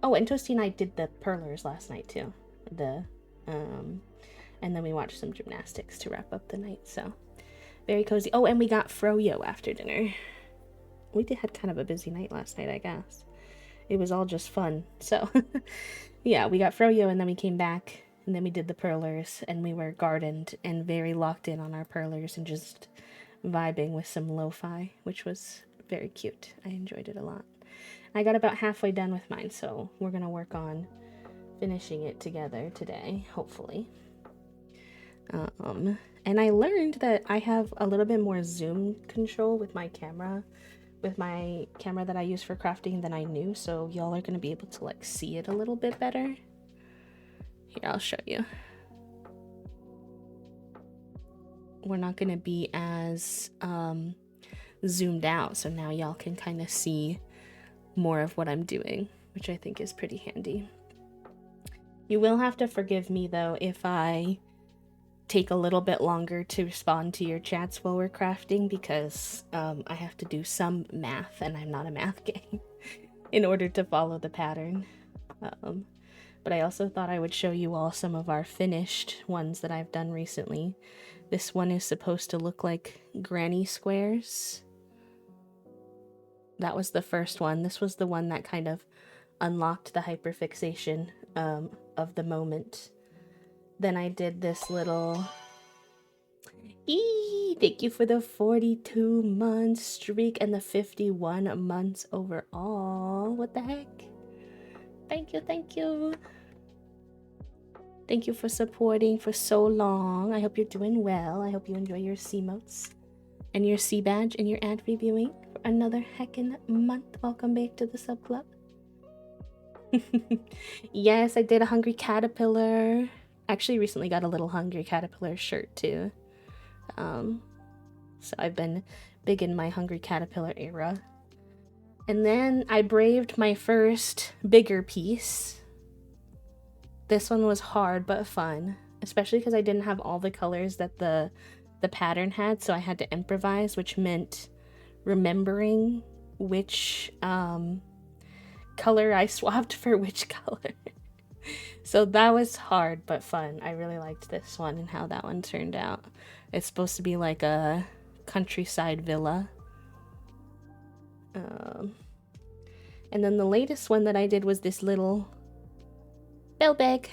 Oh, and Toasty and I did the perlers last night too. The um and then we watched some gymnastics to wrap up the night. So very cozy. Oh, and we got froyo after dinner. We had kind of a busy night last night, I guess. It was all just fun. So yeah, we got froyo and then we came back and then we did the perlers and we were gardened and very locked in on our perlers and just vibing with some lo-fi, which was very cute. I enjoyed it a lot. I got about halfway done with mine, so we're gonna work on finishing it together today, hopefully. And I learned that I have a little bit more zoom control with my camera that I use for crafting than I knew, so y'all are gonna be able to like see it a little bit better. Here, I'll show you. We're not gonna be as zoomed out, so now y'all can kind of see more of what I'm doing, which I think is pretty handy. You will have to forgive me though if I take a little bit longer to respond to your chats while we're crafting, because I have to do some math and I'm not a math game in order to follow the pattern. But I also thought I would show you all some of our finished ones that I've done recently. This one is supposed to look like granny squares. That was the first one. This was the one that kind of unlocked the hyperfixation of the moment. Then I did this little... Thank you for the 42-month streak and the 51 months overall. What the heck? Thank you, thank you. Thank you for supporting for so long. I hope you're doing well. I hope you enjoy your C-motes and your C-badge and your ad reviewing for another heckin' month. Welcome back to the sub club. Yes, I did a Hungry Caterpillar. Actually, recently got a little Hungry Caterpillar shirt too. So I've been big in my Hungry Caterpillar era. And then I braved my first bigger piece. This one was hard but fun, especially because I didn't have all the colors that the pattern had, so I had to improvise, which meant remembering which color I swapped for which color. So that was hard but fun. I really liked this one and how that one turned out. It's supposed to be like a countryside villa. And then the latest one that I did was this little bell bag.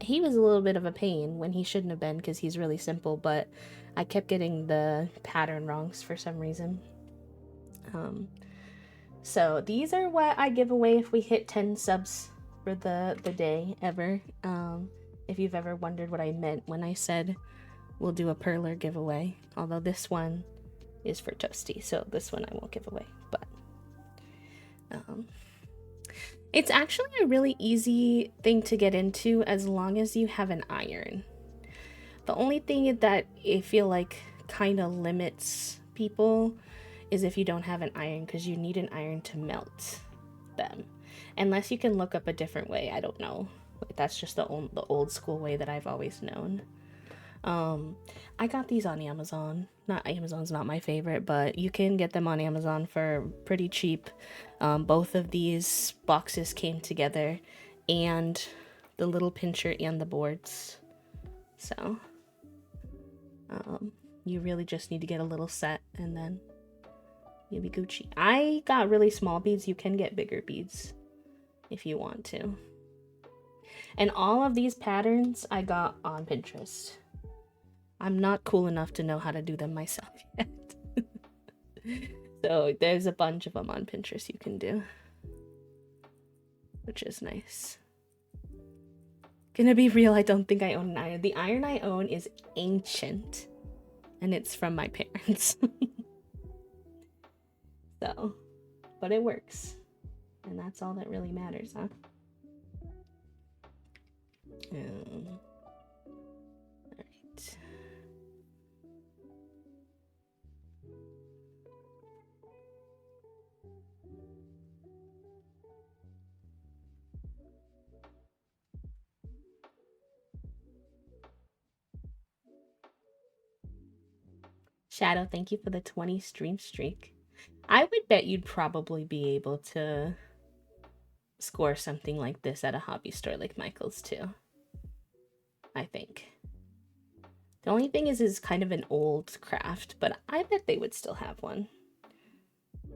He was a little bit of a pain when he shouldn't have been because he's really simple, but I kept getting the pattern wrongs for some reason. So these are what I give away if we hit 10 subs for the day ever. If you've ever wondered what I meant when I said we'll do a perler giveaway, although this one is for Toasty, so this one I won't give away, but it's actually a really easy thing to get into as long as you have an iron. The only thing that I feel like kind of limits people is if you don't have an iron, because you need an iron to melt them. Unless you can look up a different way, I don't know. That's just the old school way that I've always known. I got these on Amazon. Amazon's not my favorite, but you can get them on Amazon for pretty cheap. Both of these boxes came together, and the little pincher and the boards. So, you really just need to get a little set, and then you'll be Gucci. I got really small beads. You can get bigger beads if you want to. And all of these patterns I got on Pinterest. I'm not cool enough to know how to do them myself yet. So there's a bunch of them on Pinterest you can do, which is nice. Gonna be real, I don't think I own an iron. The iron I own is ancient, and it's from my parents. So, but it works, and that's all that really matters, huh? Alright. Shadow, thank you for the 20 stream streak. I would bet you'd probably be able to score something like this at a hobby store like Michael's too. I think. The only thing is kind of an old craft, but I bet they would still have one.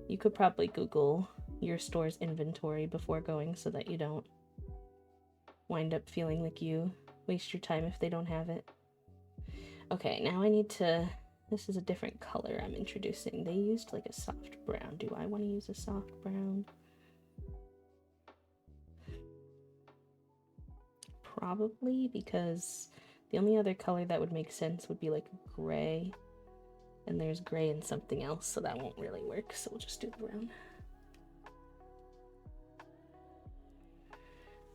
You could probably Google your store's inventory before going so that you don't wind up feeling like you waste your time if they don't have it. Okay, now I need to... This is a different color I'm introducing. They used like a soft brown. Do I want to use a soft brown? Probably, because the only other color that would make sense would be like gray. And there's gray and something else, so that won't really work. So we'll just do the brown.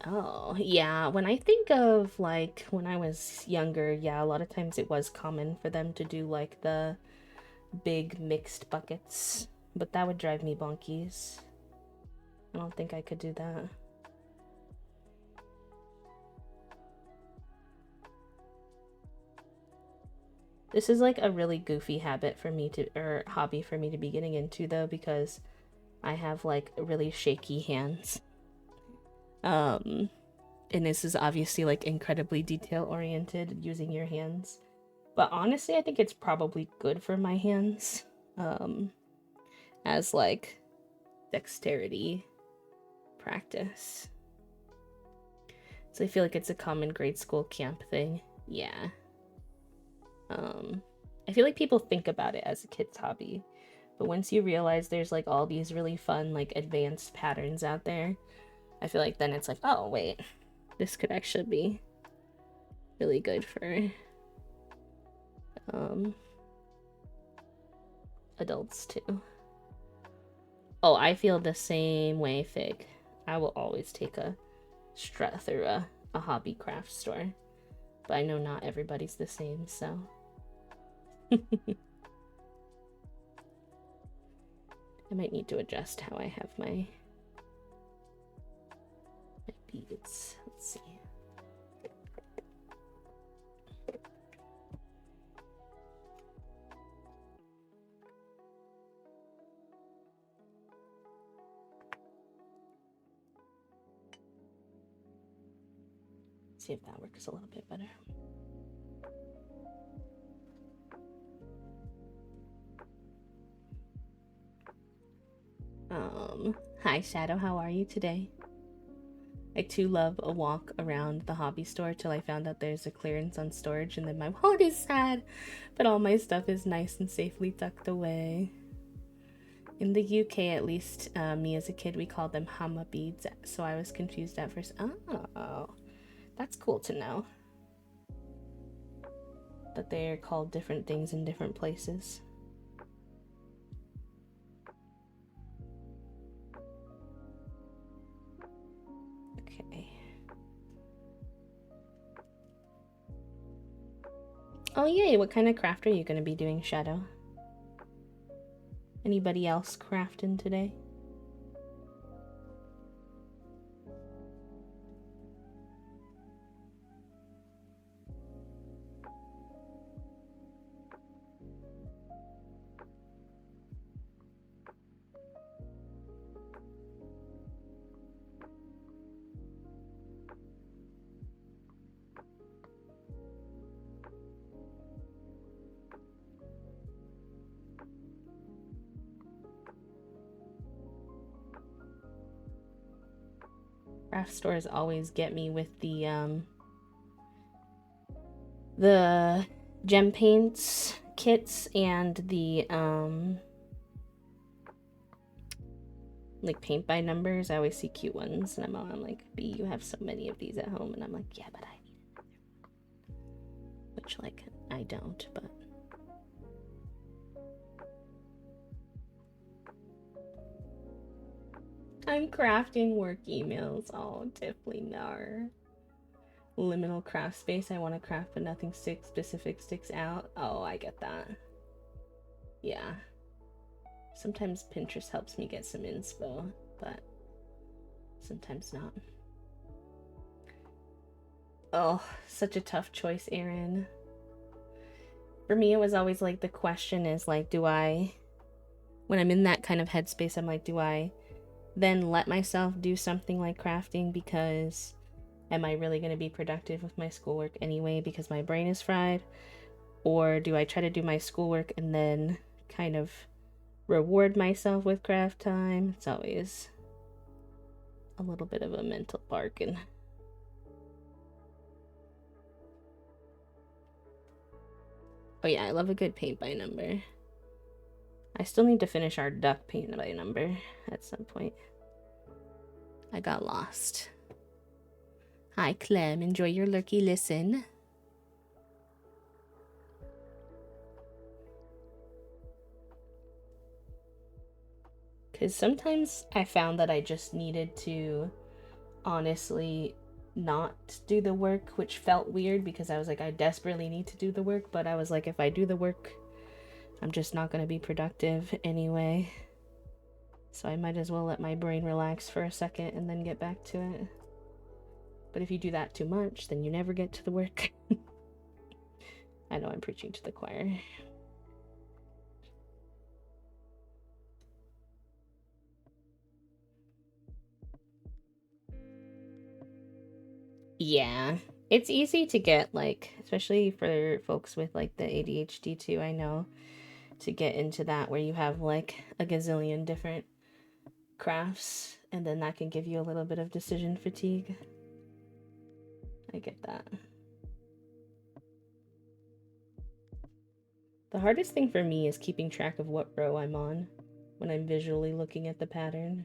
Oh, yeah. When I think of like when I was younger, yeah, a lot of times it was common for them to do like the big mixed buckets, but that would drive me bonkies. I don't think I could do that. This is like a really goofy habit for me to, or hobby for me to be getting into though, because I have like really shaky hands. And this is obviously like incredibly detail oriented using your hands. But honestly, I think it's probably good for my hands. As like dexterity practice. So I feel like it's a common grade school camp thing. Yeah. I feel like people think about it as a kid's hobby, but once you realize there's like all these really fun like advanced patterns out there, I feel like then it's like, oh wait, this could actually be really good for adults too. Oh, I feel the same way, Fig. I will always take a strut through a hobby craft store, but I know not everybody's the same, so. I might need to adjust how I have my beads. Let's see. See if that works a little bit better. Hi Shadow, how are you today? I too love a walk around the hobby store till I found out there's a clearance on storage, and then my wallet is sad, but all my stuff is nice and safely tucked away. In the UK, at least, me as a kid, we called them Hama beads, so I was confused at first. Oh, that's cool to know. That they're called different things in different places. Okay. Oh yay, what kind of craft are you going to be doing, Shadow? Anybody else crafting today? Craft stores always get me with the gem paints kits and the like paint by numbers. I always see cute ones, and I'm like, B, you have so many of these at home, and I'm like, yeah, but I need another one. Which like I don't, but I'm crafting work emails. Oh, Tiffly Nar. Liminal craft space. I want to craft, but nothing specific sticks out. Oh, I get that. Yeah. Sometimes Pinterest helps me get some inspo, but sometimes not. Oh, such a tough choice, Erin. For me, it was always like the question is like, do I when I'm in that kind of headspace, I'm like, do I then let myself do something like crafting because am I really going to be productive with my schoolwork anyway because my brain is fried? Or do I try to do my schoolwork and then kind of reward myself with craft time? It's always a little bit of a mental bargain. Oh yeah, I love a good paint by number. I still need to finish our duck paint by number at some point. I got lost. Hi, Clem. Enjoy your lurky listen. Because sometimes I found that I just needed to honestly not do the work, which felt weird because I was like, I desperately need to do the work, but I was like, if I do the work, I'm just not going to be productive anyway. So I might as well let my brain relax for a second and then get back to it. But if you do that too much, then you never get to the work. I know I'm preaching to the choir. Yeah, it's easy to get, like, especially for folks with like the ADHD too, I know, to get into that where you have like a gazillion different crafts and then that can give you a little bit of decision fatigue. I get that. The hardest thing for me is keeping track of what row I'm on when I'm visually looking at the pattern.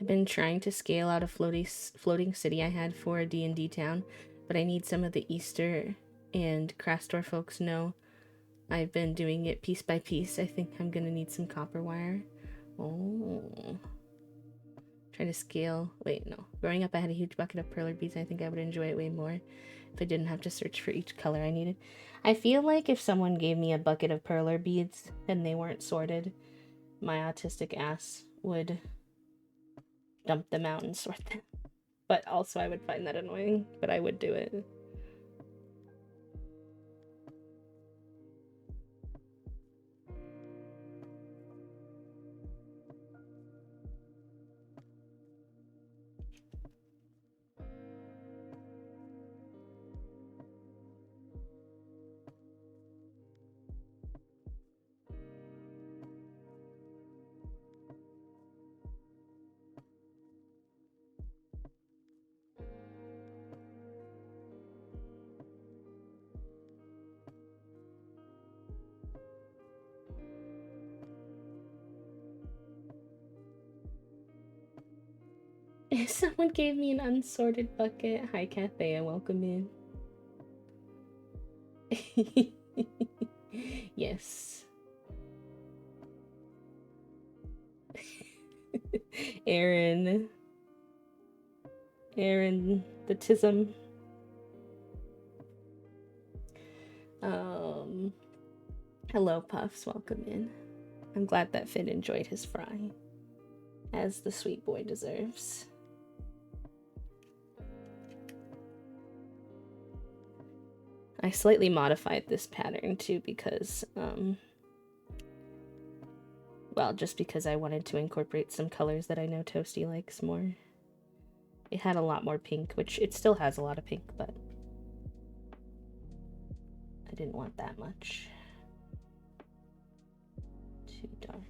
I've been trying to scale out a floating city I had for a D&D town, but I need some of the Easter and craft store folks know I've been doing it piece by piece. I think I'm gonna need some copper wire. Oh. Trying to scale. Wait, no. Growing up, I had a huge bucket of perler beads. I think I would enjoy it way more if I didn't have to search for each color I needed. I feel like if someone gave me a bucket of perler beads and they weren't sorted, my autistic ass would dump them out and sort them. But also, I would find that annoying, but I would do it. If someone gave me an unsorted bucket, hi Cathea, welcome in. Yes. Aaron. Aaron, the tism. Hello, Puffs, welcome in. I'm glad that Finn enjoyed his fry, as the sweet boy deserves. I slightly modified this pattern too because, well, just because I wanted to incorporate some colors that I know Toasty likes more. It had a lot more pink, which it still has a lot of pink, but I didn't want that much. Too dark.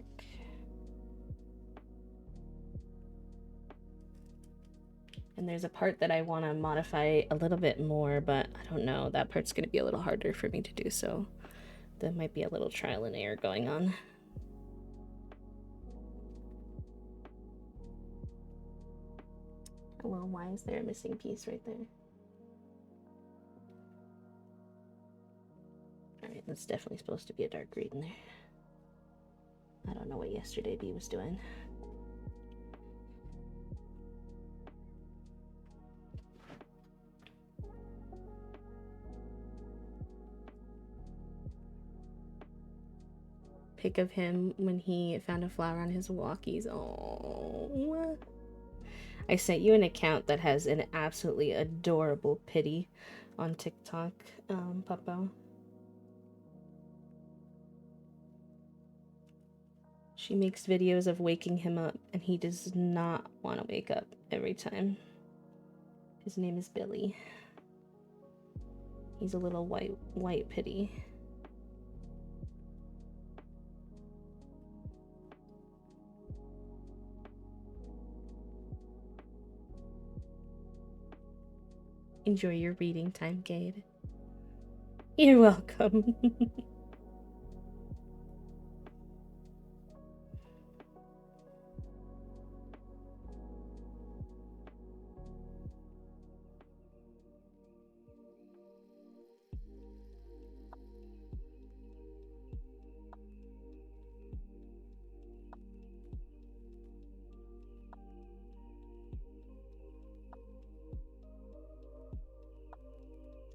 And there's a part that I want to modify a little bit more, but I don't know. That part's going to be a little harder for me to do, so there might be a little trial and error going on. Well, why is there a missing piece right there? Alright, that's definitely supposed to be a dark green there. I don't know what yesterday B was doing. pic of him when he found a flower on his walkies. Oh, I sent you an account that has an absolutely adorable pity on TikTok, Puppo. She makes videos of waking him up, and he does not want to wake up every time. His name is Billy. He's a little white pity. Enjoy your reading time, Gade. You're welcome.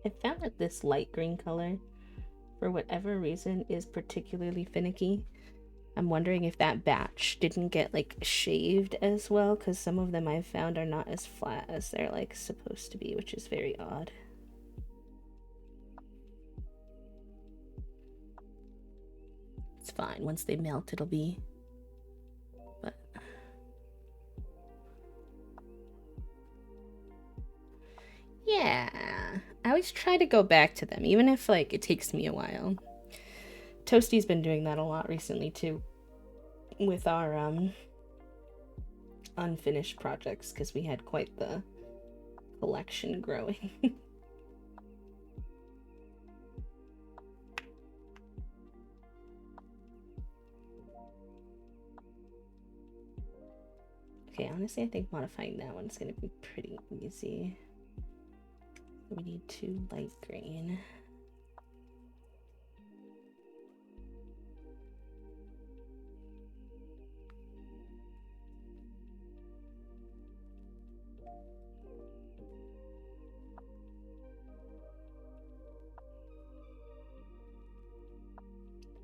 I found that this light green color, for whatever reason, is particularly finicky. I'm wondering if that batch didn't get like shaved as well, because some of them I've found are not as flat as they're like supposed to be, which is very odd. It's fine. Once they melt, it'll be... But... yeah. I always try to go back to them, even if like it takes me a while. Toasty's been doing that a lot recently too, with our unfinished projects, because we had quite the collection growing. Okay, honestly, I think modifying that one's gonna be pretty easy. We need 2 light green.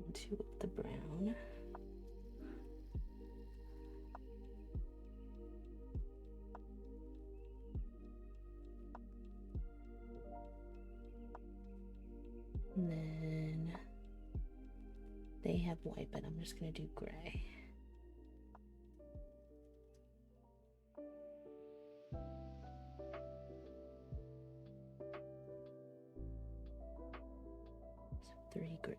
And 2 of the brown. And then they have white, but I'm just gonna do gray. So 3 gray.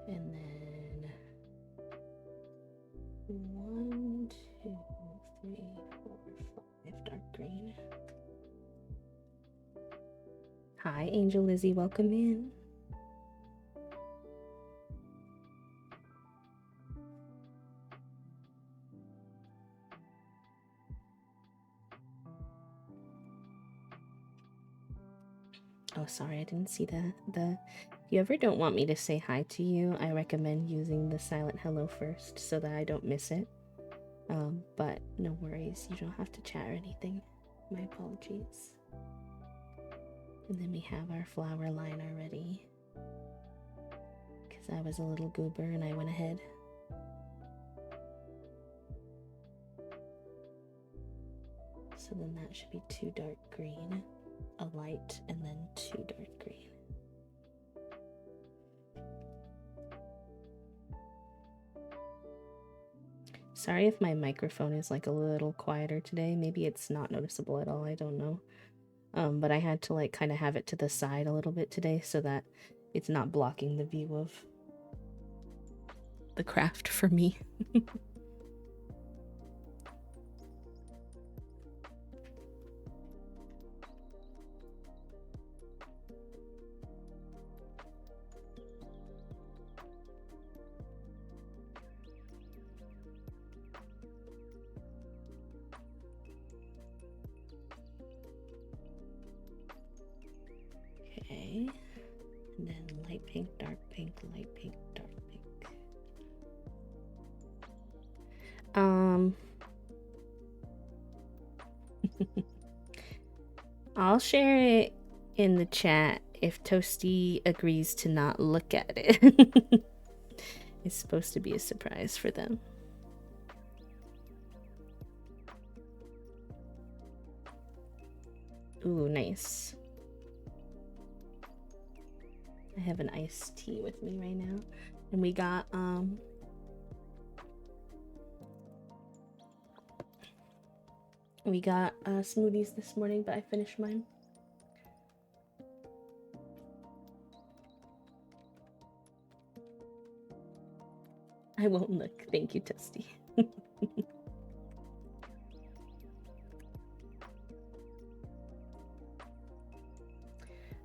And then 1, 2, 3, 4, 5 dark green. Hi, Angel Lizzie, welcome in. Oh, sorry, I didn't see the if you ever don't want me to say hi to you, I recommend using the silent hello first so that I don't miss it. But no worries, you don't have to chat or anything. My apologies. And then we have our flower liner ready, because I was a little goober and I went ahead. So then that should be 2 dark green, a light, and then 2 dark green. Sorry if my microphone is like a little quieter today. Maybe it's not noticeable at all, I don't know. But I had to like kind of have it to the side a little bit today so that it's not blocking the view of the craft for me. Okay, and then light pink, light pink, dark pink. I'll share it in the chat if Toasty agrees to not look at it. It's supposed to be a surprise for them. Ooh, nice. I have an iced tea with me right now. And we got smoothies this morning, but I finished mine. I won't look. Thank you, Toasty.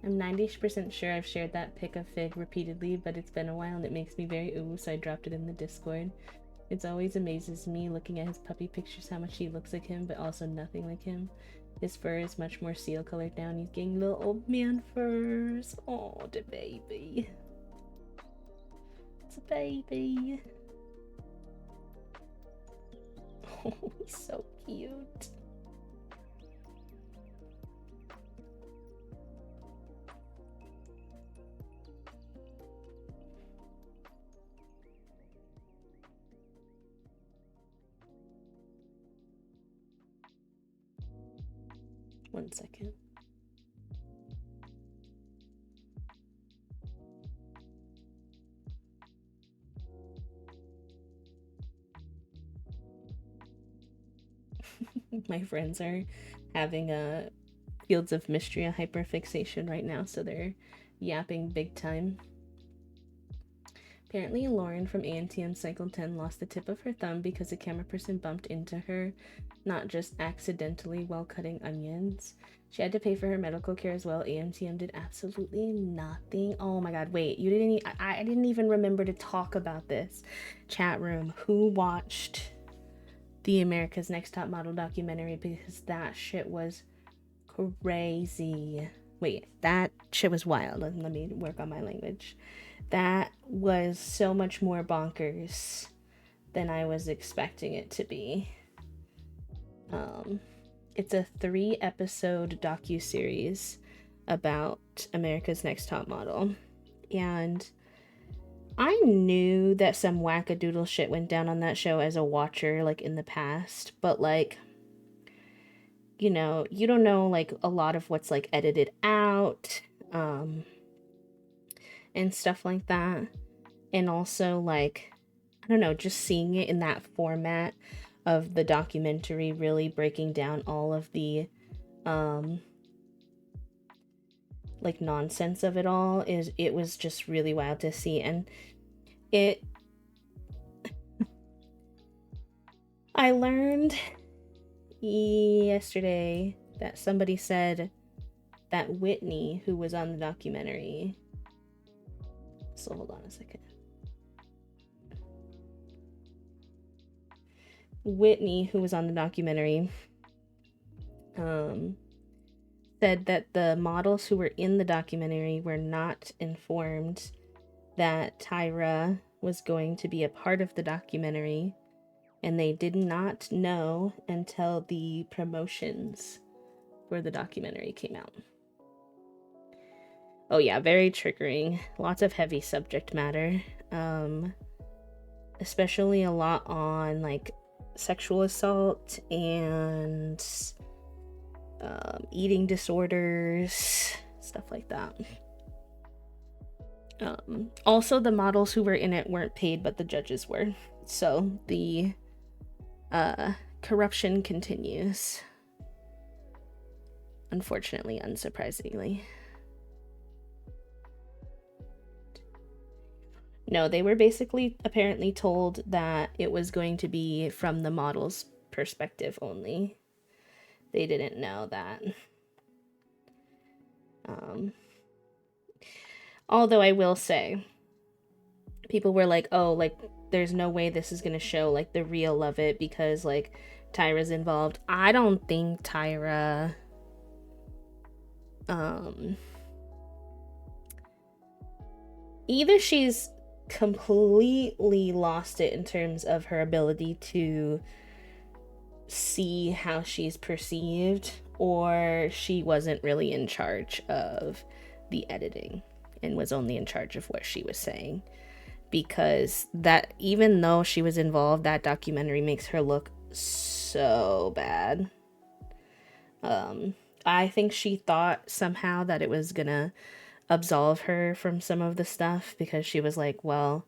I'm 90% sure I've shared that pic of Fig repeatedly, but it's been a while and it makes me very ooh, so I dropped it in the Discord. It always amazes me looking at his puppy pictures how much he looks like him, but also nothing like him. His fur is much more seal colored now, and he's getting little old man furs. Oh, the baby. It's a baby. Oh, he's so cute. One second. My friends are having a Fields of Mystery, a hyperfixation right now, so they're yapping big time. Apparently, Lauren from ANTM Cycle 10 lost the tip of her thumb because a camera person bumped into her, not just accidentally while cutting onions. She had to pay for her medical care as well. AMTM did absolutely nothing. Oh my god, wait, you didn't I didn't even remember to talk about this. Chat room, who watched the America's Next Top Model documentary? Because that shit was crazy. Wait, that shit was wild. Let me work on my language. That was so much more bonkers than I was expecting it to be. It's a 3-episode docuseries about America's Next Top Model. And I knew that some wackadoodle shit went down on that show as a watcher, like, in the past. But, like, you know, you don't know, like, a lot of what's, like, edited out, and stuff like that. And also, like, I don't know, just seeing it in that format of the documentary, really breaking down all of the like nonsense of it all, it was just really wild to see. And I learned yesterday that somebody said that Whitney, who was on the documentary, so hold on a second. Whitney, who was on the documentary, said that the models who were in the documentary were not informed that Tyra was going to be a part of the documentary, and they did not know until the promotions for the documentary came out. Oh yeah, very triggering. Lots of heavy subject matter. Especially a lot on, like, sexual assault and eating disorders, stuff like that. Also, the models who were in it weren't paid, but the judges were. So the corruption continues. Unfortunately, unsurprisingly. No, they were basically apparently told that it was going to be from the model's perspective only. They didn't know that. Although I will say, people were like, oh, like, there's no way this is gonna show, like, the real of it because, like, Tyra's involved. I don't think Tyra either she's completely lost it in terms of her ability to see how she's perceived, or she wasn't really in charge of the editing and was only in charge of what she was saying. Because that, even though she was involved, that documentary makes her look so bad. I think she thought somehow that it was gonna absolve her from some of the stuff, because she was like, well,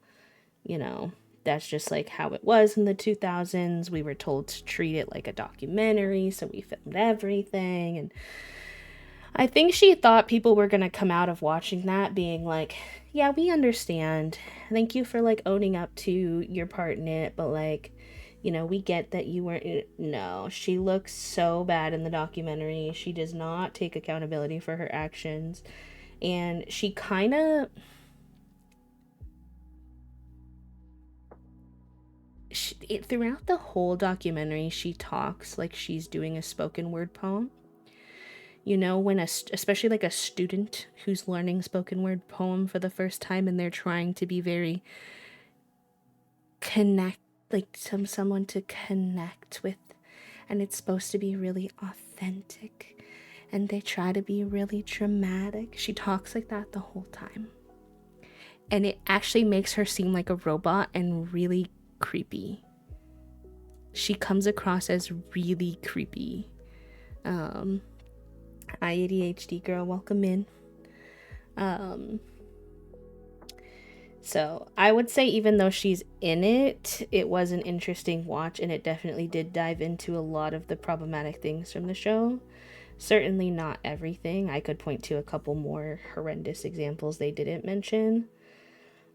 you know, that's just like how it was in the 2000s. We were told to treat it like a documentary, so we filmed everything. And I think she thought people were going to come out of watching that being like, yeah, we understand. Thank you for like owning up to your part in it, but like, we get that you weren't. No, she looks so bad in the documentary. She does not take accountability for her actions. And she kind of, throughout the whole documentary, she talks like she's doing a spoken word poem. When especially like a student who's learning spoken word poem for the first time, and they're trying to be very connect, like someone to connect with, and it's supposed to be really authentic, and they try to be really dramatic. She talks like that the whole time, and it actually makes her seem like a robot and really creepy. She comes across as really creepy. Hi, ADHD girl, welcome in. So I would say, even though she's in it, it was an interesting watch, and it definitely did dive into a lot of the problematic things from the show. Certainly not everything. I could point to a couple more horrendous examples they didn't mention.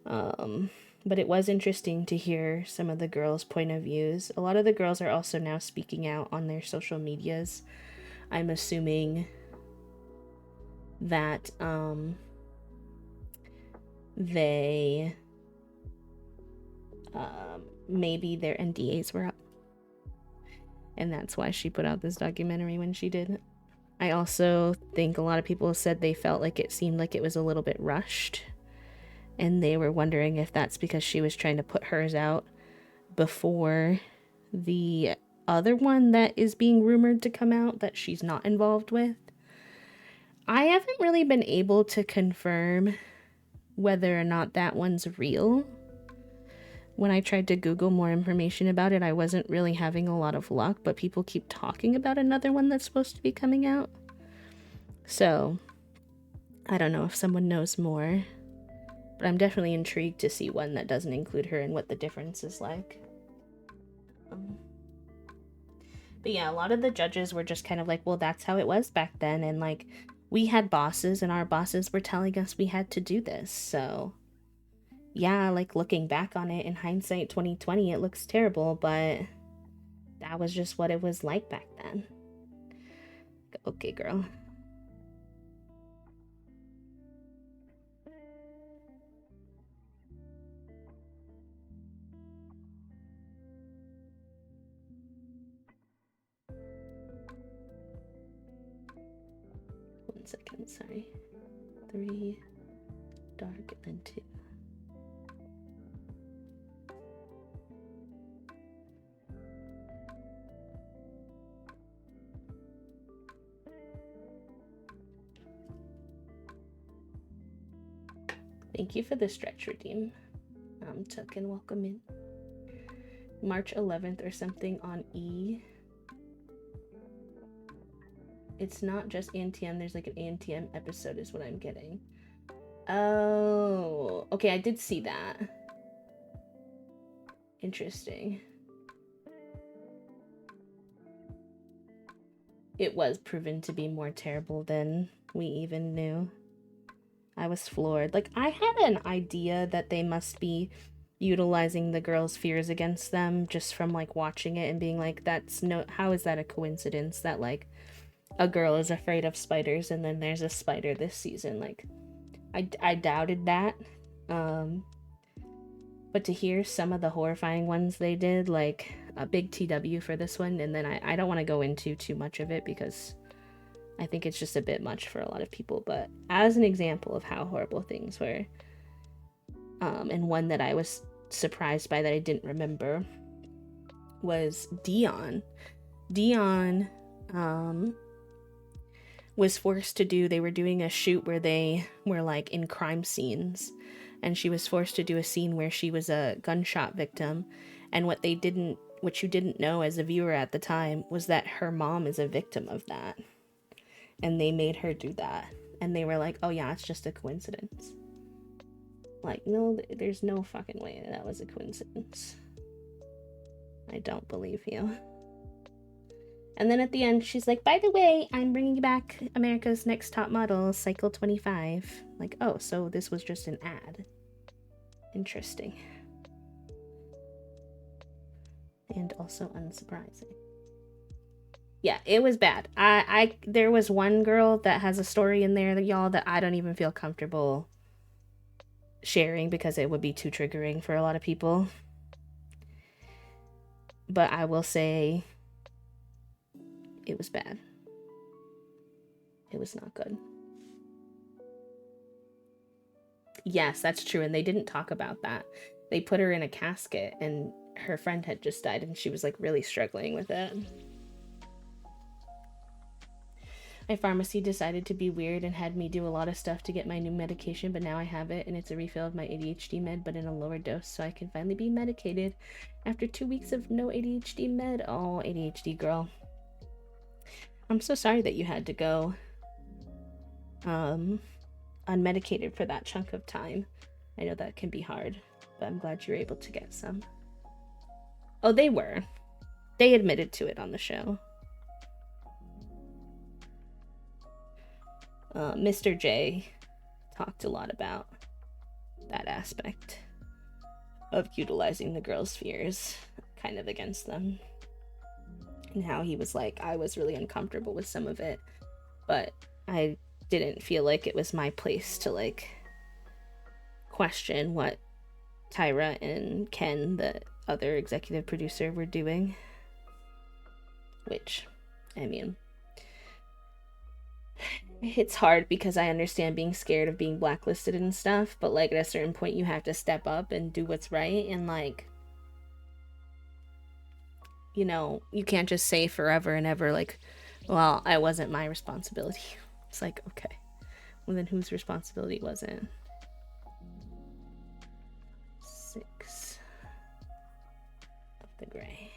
But it was interesting to hear some of the girls' point of views. A lot of the girls are also now speaking out on their social medias. I'm assuming that they maybe their NDAs were up, and that's why she put out this documentary when she did. I also think a lot of people said they felt like it seemed like it was a little bit rushed, and they were wondering if that's because she was trying to put hers out before the other one that is being rumored to come out that she's not involved with. I haven't really been able to confirm whether or not that one's real. When I tried to Google more information about it, I wasn't really having a lot of luck, but people keep talking about another one that's supposed to be coming out. So, I don't know if someone knows more, but I'm definitely intrigued to see one that doesn't include her and what the difference is like. But yeah, a lot of the judges were just kind of like, well, that's how it was back then, and like, we had bosses, and our bosses were telling us we had to do this, so yeah, like looking back on it in hindsight 2020, it looks terrible, but that was just what it was like back then. Okay, girl. One second, sorry. 3 dark and then 2. Thank you for the stretch redeem. Tuck and welcome in. March 11th or something on E. It's not just ANTM, there's like an ANTM episode is what I'm getting. Oh, okay, I did see that. Interesting. It was proven to be more terrible than we even knew. I was floored. Like, I had an idea that they must be utilizing the girls' fears against them just from like watching it and being like, how is that a coincidence that like a girl is afraid of spiders and then there's a spider this season? Like, I doubted that. But to hear some of the horrifying ones they did, like a big TW for this one, and then I don't want to go into too much of it because I think it's just a bit much for a lot of people, but as an example of how horrible things were, and one that I was surprised by that I didn't remember was Dion. Dion was forced to do, they were doing a shoot where they were like in crime scenes, and she was forced to do a scene where she was a gunshot victim. And what you didn't know as a viewer at the time was that her mom is a victim of that. And they made her do that. And they were like, oh yeah, it's just a coincidence. Like, no, there's no fucking way that was a coincidence. I don't believe you. And then at the end, she's like, by the way, I'm bringing back America's Next Top Model, Cycle 25. Like, oh, so this was just an ad. Interesting. And also unsurprising. Yeah, it was bad. There was one girl that has a story in there, y'all, that I don't even feel comfortable sharing because it would be too triggering for a lot of people. But I will say it was bad. It was not good. Yes, that's true. And they didn't talk about that. They put her in a casket and her friend had just died and she was like really struggling with it. My pharmacy decided to be weird and had me do a lot of stuff to get my new medication, but now I have it and it's a refill of my ADHD med, but in a lower dose, so I can finally be medicated after 2 weeks of no ADHD med. Oh, ADHD girl. I'm so sorry that you had to go unmedicated for that chunk of time. I know that can be hard, but I'm glad you're able to get some. Oh, they were. They admitted to it on the show. Mr. J talked a lot about that aspect of utilizing the girls' fears kind of against them. And how he was like, I was really uncomfortable with some of it, but I didn't feel like it was my place to like question what Tyra and Ken, the other executive producer, were doing. Which, I mean, it's hard because I understand being scared of being blacklisted and stuff, but like at a certain point you have to step up and do what's right, and like, you know, you can't just say forever and ever like, well, I wasn't my responsibility. It's like, okay, well then whose responsibility was it? 6 of the gray.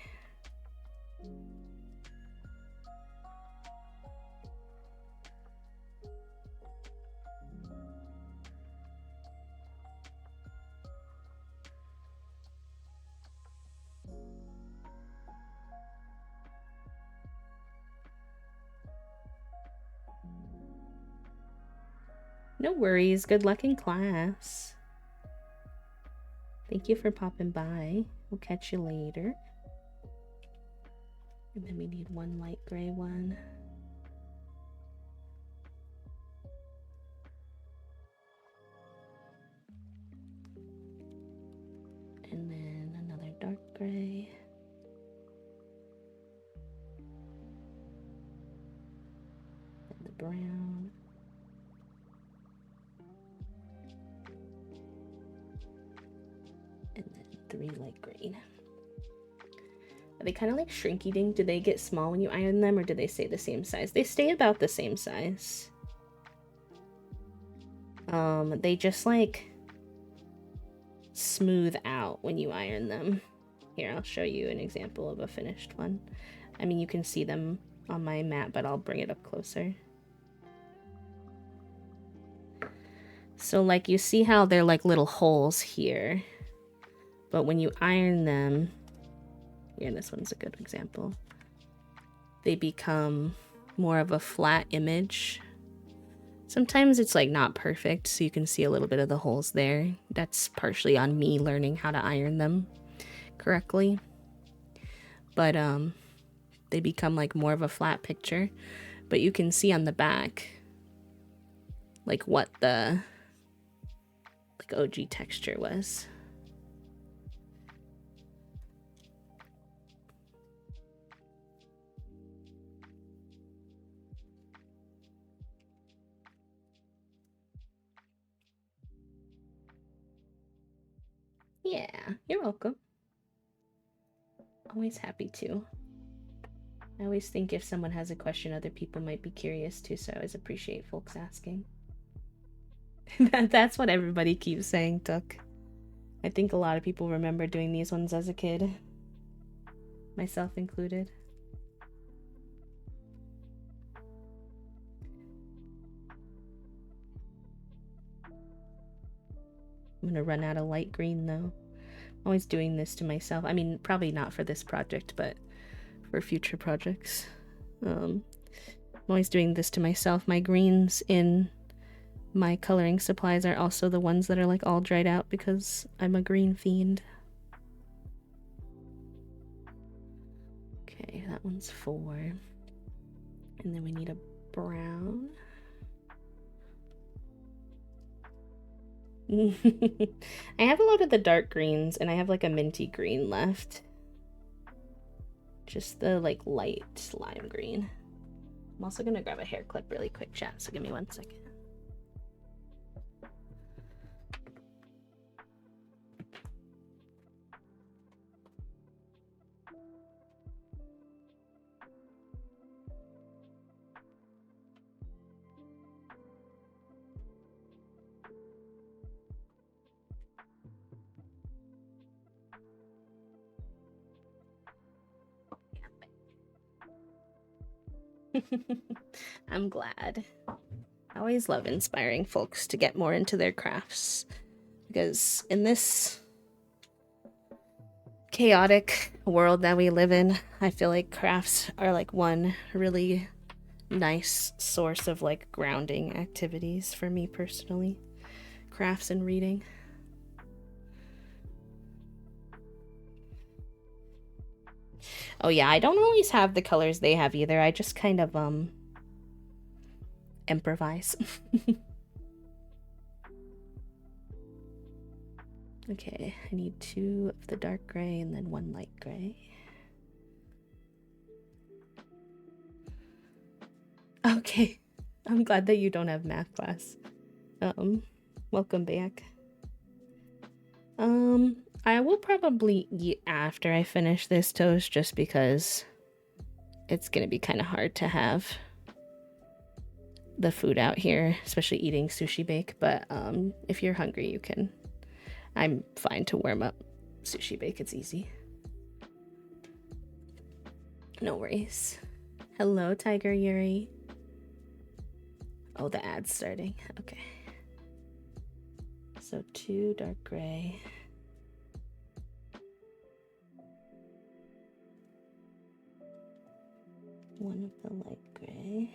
No worries. Good luck in class. Thank you for popping by. We'll catch you later. And then we need one light gray one. And then another dark gray. And the brown. And then 3 light green. Are they kind of like shrinky dink? Do they get small when you iron them, or do they stay the same size? They stay about the same size. They just like smooth out when you iron them. Here, I'll show you an example of a finished one. I mean, you can see them on my mat, but I'll bring it up closer. So like you see how they're like little holes here, but when you iron them, here, this one's a good example, they become more of a flat image. Sometimes it's like not perfect, so you can see a little bit of the holes there. That's partially on me learning how to iron them correctly. But they become like more of a flat picture. But you can see on the back like what the like OG texture was. Yeah, you're welcome. Always happy to. I always think if someone has a question, other people might be curious too, so I always appreciate folks asking. That's what everybody keeps saying, Tuck. I think a lot of people remember doing these ones as a kid, myself included. I'm gonna run out of light green though. I'm always doing this to myself. I mean, probably not for this project, but for future projects. I'm always doing this to myself. My greens in my coloring supplies are also the ones that are like all dried out because I'm a green fiend. Okay, that one's 4. And then we need a brown. I have a lot of the dark greens and I have like a minty green left. Just the like light lime green. I'm also gonna grab a hair clip really quick, chat, so give me 1 second. I'm glad. I always love inspiring folks to get more into their crafts because in this chaotic world that we live in, I feel like crafts are like one really nice source of like grounding activities for me personally. Crafts and reading. Oh yeah, I don't always have the colors they have either. I just kind of improvise. Okay, I need 2 of the dark gray and then 1 light gray. Okay, I'm glad that you don't have math class. Welcome back. I will probably eat after I finish this toast just because it's gonna be kind of hard to have the food out here, especially eating sushi bake, but if you're hungry you can. I'm fine to warm up sushi bake, it's easy. No worries. Hello, Tiger Yuri. Oh, the ad's starting. Okay. So 2 dark gray. One of the light gray.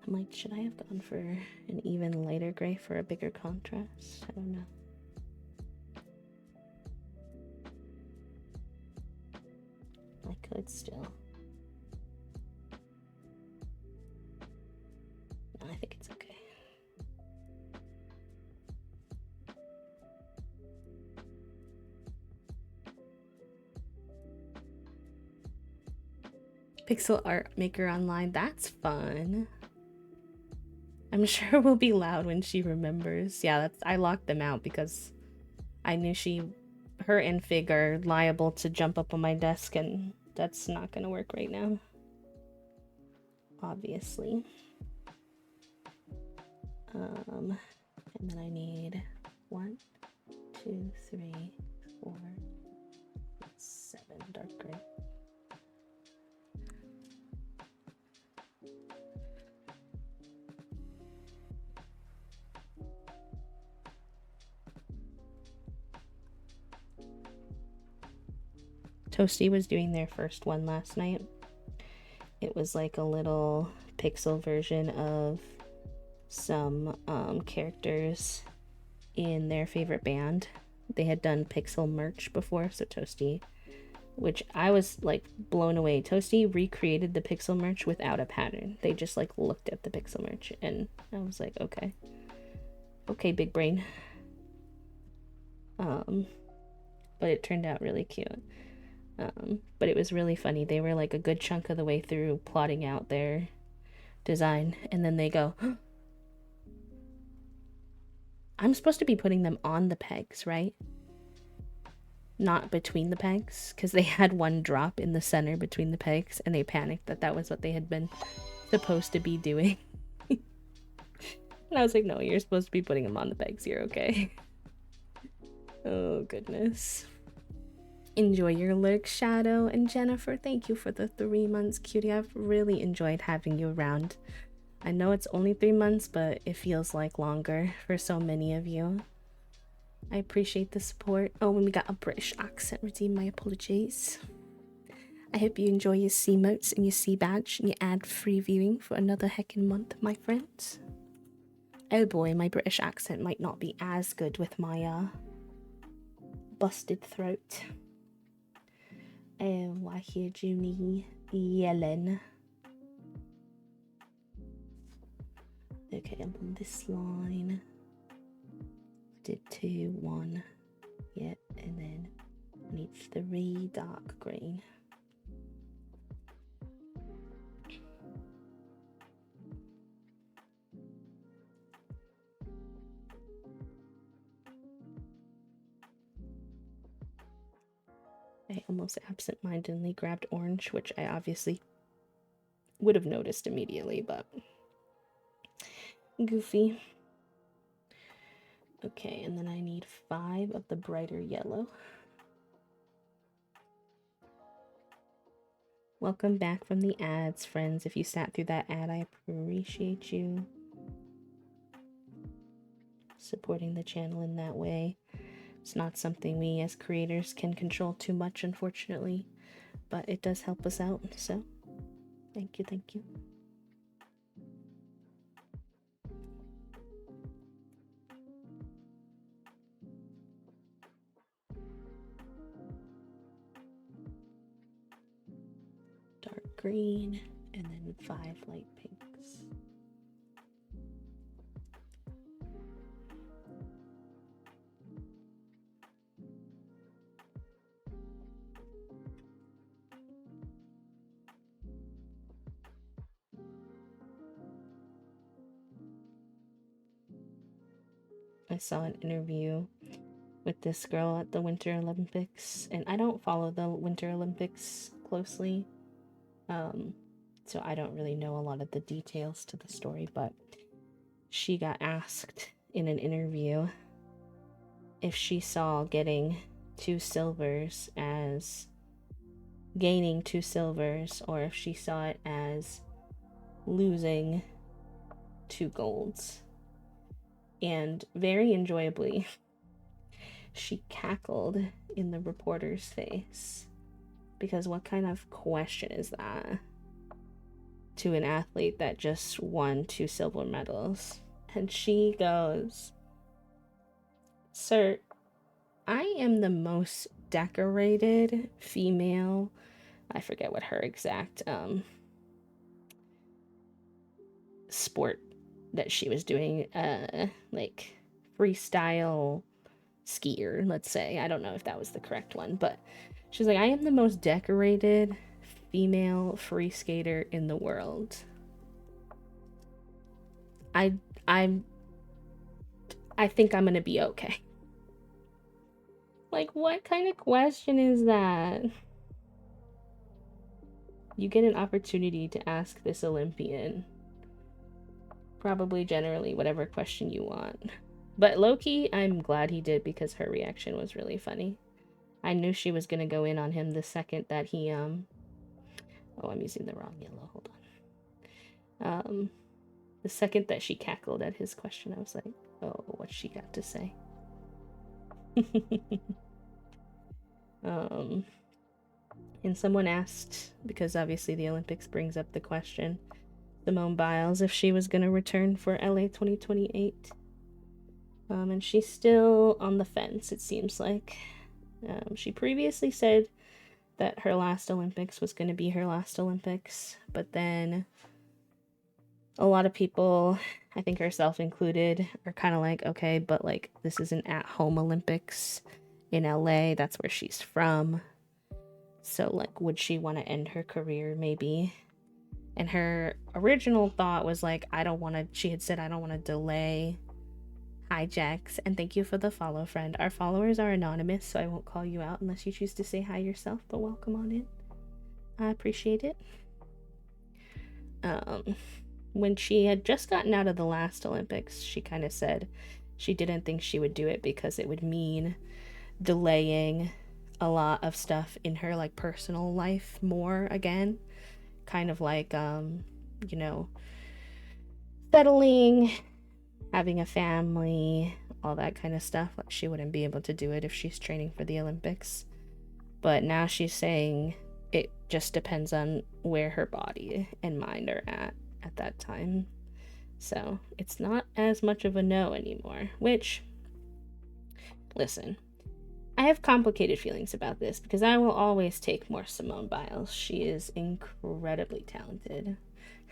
I'm like, should I have gone for an even lighter gray for a bigger contrast? I don't know. I could still. No, I think it's okay. Pixel art maker online, that's fun. I'm sure we'll be loud when she remembers. Yeah, I locked them out because I knew her and Fig are liable to jump up on my desk, and that's not gonna work right now. Obviously. And then I need 1, 2, 3, 4, 7 dark gray. Toasty was doing their first one last night. It was like a little pixel version of some characters in their favorite band. They had done pixel merch before, so Toasty, which I was like blown away. Toasty recreated the pixel merch without a pattern. They just like looked at the pixel merch and I was like, okay. Okay, big brain. But it turned out really cute. But it was really funny. They were like a good chunk of the way through plotting out their design, and then they go, I'm supposed to be putting them on the pegs, right? not between the pegs, because they had one drop in the center between the pegs, and they panicked that that was what they had been supposed to be doing. And I was like, no, you're supposed to be putting them on the pegs. You're okay. Oh, goodness. Enjoy your lurk, Shadow. And Jennifer, thank you for the 3 months, cutie. I've really enjoyed having you around. I know it's only 3 months, but it feels like longer for so many of you. I appreciate the support. Oh, and we got a British accent redeem. My apologies. I hope you enjoy your C motes and your C badge and your ad-free viewing for another heckin' month, my friends. Oh boy, my British accent might not be as good with my busted throat. Oh, I hear Junie yelling. Okay, I'm on this line. Did 2, 1. Yep, and then I need 3 dark green. I almost absent-mindedly grabbed orange, which I obviously would have noticed immediately, but goofy. Okay, and then I need 5 of the brighter yellow. Welcome back from the ads, friends. If you sat through that ad, I appreciate you supporting the channel in that way. It's not something we as creators can control too much, unfortunately, but it does help us out, so thank you, thank you. Dark green, and then 5 light pinks. I saw an interview with this girl at the Winter Olympics, and I don't follow the Winter Olympics closely, so I don't really know a lot of the details to the story, but she got asked in an interview if she saw getting 2 silvers as gaining 2 silvers, or if she saw it as losing 2 golds. And very enjoyably, she cackled in the reporter's face. Because what kind of question is that to an athlete that just won 2 silver medals? And she goes, "Sir, I am the most decorated female," I forget what her exact sport that she was doing, like freestyle skier, let's say. I don't know if that was the correct one, but she's like, "I am the most decorated female free skater in the world. I think I'm gonna be okay." Like, what kind of question is that? You get an opportunity to ask this Olympian probably generally whatever question you want. But low-key, I'm glad he did, because her reaction was really funny. I knew she was gonna go in on him the second that he oh, I'm using the wrong yellow, hold on. The second that she cackled at his question, I was like, oh, what's she got to say? And someone asked, because obviously the Olympics brings up the question, Simone Biles, if she was gonna return for LA 2028. And she's still on the fence, it seems like. She previously said that her last Olympics was going to be her last Olympics, but then a lot of people, I think herself included, are kind of like, okay, but like, this is an at-home Olympics in LA, that's where she's from, so like, would she want to end her career maybe? And her original thought was like, she had said, I don't want to delay Hi, Jax, and thank you for the follow, friend. Our followers are anonymous, so I won't call you out unless you choose to say hi yourself, but welcome on in. I appreciate it. Um, when she had just gotten out of the last Olympics, she kind of said she didn't think she would do it because it would mean delaying a lot of stuff in her like personal life more again, kind of like you know, settling, having a family, all that kind of stuff. Like she wouldn't be able to do it if she's training for the Olympics. But now she's saying it just depends on where her body and mind are at that time. So it's not as much of a no anymore, which, listen, I have complicated feelings about this because I will always take more Simone Biles. She is incredibly talented.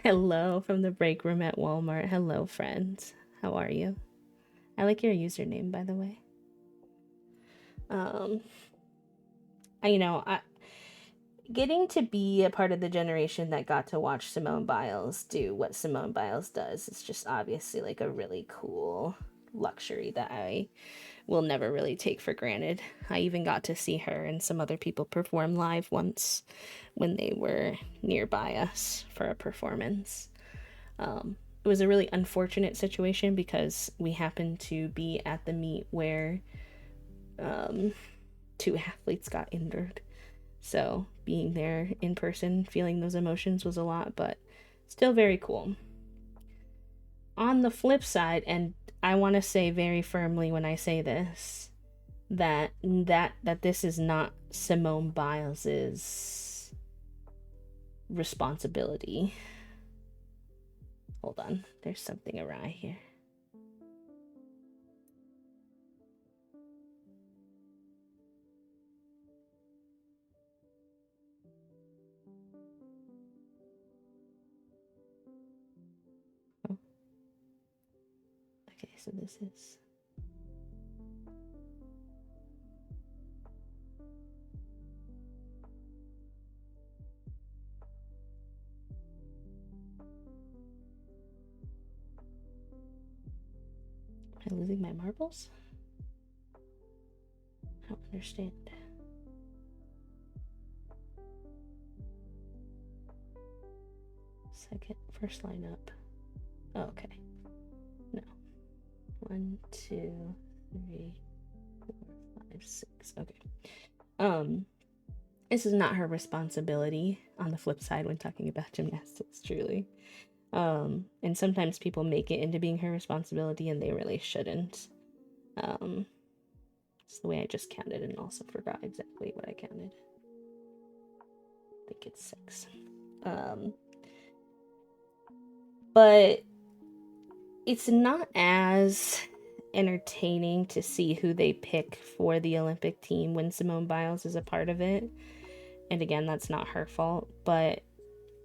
Hello from the break room at Walmart. Hello, friends. How are you? I like your username, by the way. Um, I getting to be a part of the generation that got to watch Simone Biles do what Simone Biles does is just obviously like a really cool luxury that I will never really take for granted. I even got to see her and some other people perform live once when they were nearby us for a performance. It was a really unfortunate situation because we happened to be at the meet where two athletes got injured. So being there in person, feeling those emotions was a lot, but still very cool. On the flip side, and I want to say very firmly when I say this, that this is not Simone Biles's responsibility. Hold on, there's something awry here. Oh. Okay, so this is am I losing my marbles? I don't understand. Second, first line up. Oh, okay. No. 1, 2, 3, 4, 5, 6. Okay. This is not her responsibility on the flip side when talking about gymnastics, truly. And sometimes people make it into being her responsibility and they really shouldn't. It's the way I just counted and also forgot exactly what I counted. I think it's 6. But it's not as entertaining to see who they pick for the Olympic team when Simone Biles is a part of it. And again, that's not her fault, but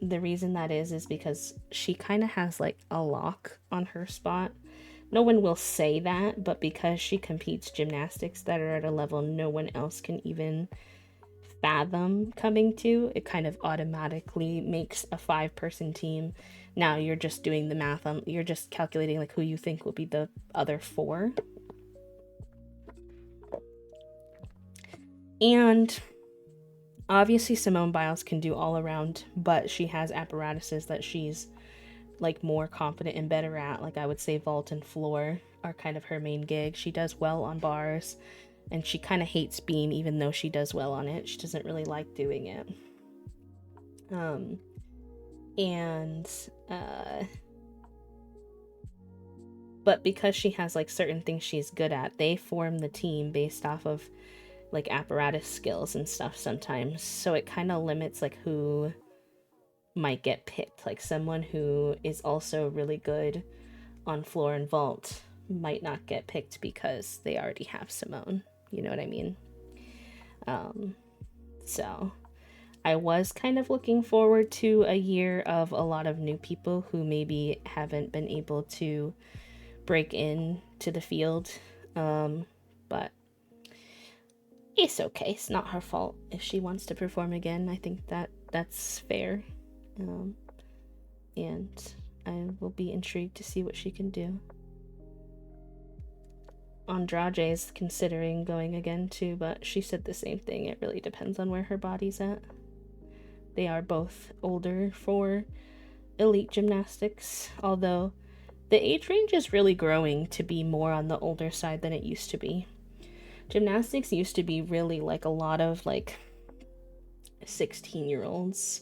the reason that is because she kind of has like a lock on her spot. No one will say that, but because she competes gymnastics that are at a level no one else can even fathom coming to, it kind of automatically makes a 5-person team. Now you're just doing the math on, you're just calculating like who you think will be the other 4. And obviously Simone Biles can do all around, but she has apparatuses that she's like more confident and better at. Like I would say vault and floor are kind of her main gig. She does well on bars and she kind of hates beam even though she does well on it. She doesn't really like doing it. And but because she has like certain things she's good at, they form the team based off of like apparatus skills and stuff sometimes. So it kind of limits like who might get picked. Like someone who is also really good on floor and vault might not get picked because they already have Simone. You know what I mean? So I was kind of looking forward to a year of a lot of new people who maybe haven't been able to break in to the field. But it's okay. It's not her fault if she wants to perform again. I think that's fair. And I will be intrigued to see what she can do. Andrade is considering going again too, but she said the same thing. It really depends on where her body's at. They are both older for elite gymnastics, although the age range is really growing to be more on the older side than it used to be. Gymnastics used to be really like a lot of like 16-year-olds.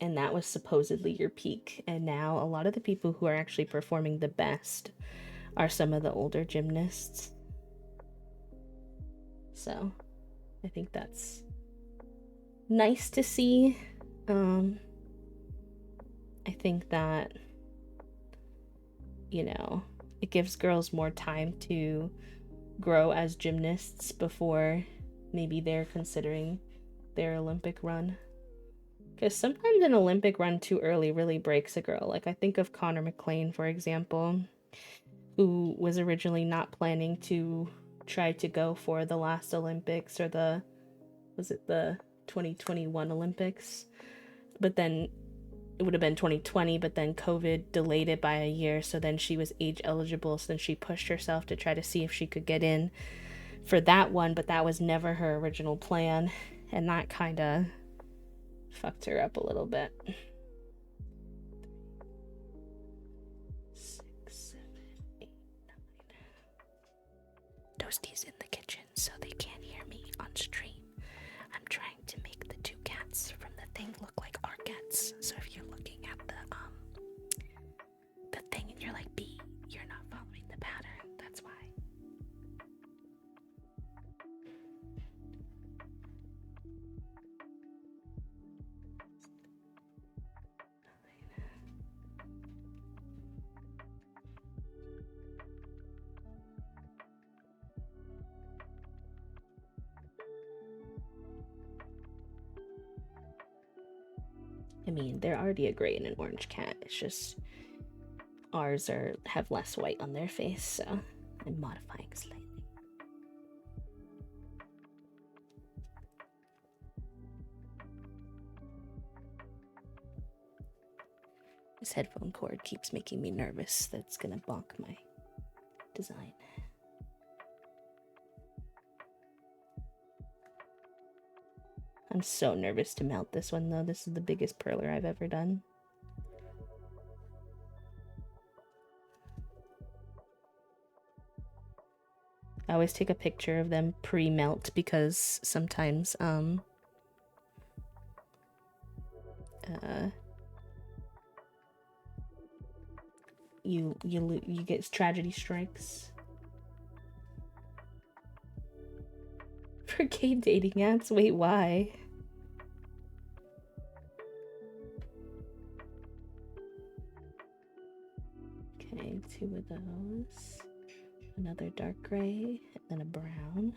And that was supposedly your peak. And now a lot of the people who are actually performing the best are some of the older gymnasts. So I think that's nice to see. I think that, you know, it gives girls more time to grow as gymnasts before maybe they're considering their Olympic run. Because sometimes an Olympic run too early really breaks a girl. Like, I think of Connor McLean, for example, who was originally not planning to try to go for the last Olympics, or was it the 2021 Olympics? But then it would have been 2020, but then COVID delayed it by a year. So then she was age eligible. So then she pushed herself to try to see if she could get in for that one. But that was never her original plan. And that kind of fucked her up a little bit. 6, 7, 8, 9. Toasty's in the kitchen, so they can't hear me on stream. I'm trying to make the two cats from the thing look like our cats. So if you're looking at the thing and you're like, B, you're not following the pattern. That's why. I mean, they're already a gray and an orange cat. It's just ours have less white on their face, so I'm modifying slightly. This headphone cord keeps making me nervous that it's gonna bonk my design. I'm so nervous to mount this one though. This is the biggest perler I've ever done. I always take a picture of them pre-melt because sometimes you get tragedy strikes. For gay dating apps? Wait, why? Okay, 2 of those. Another dark gray, and then a brown.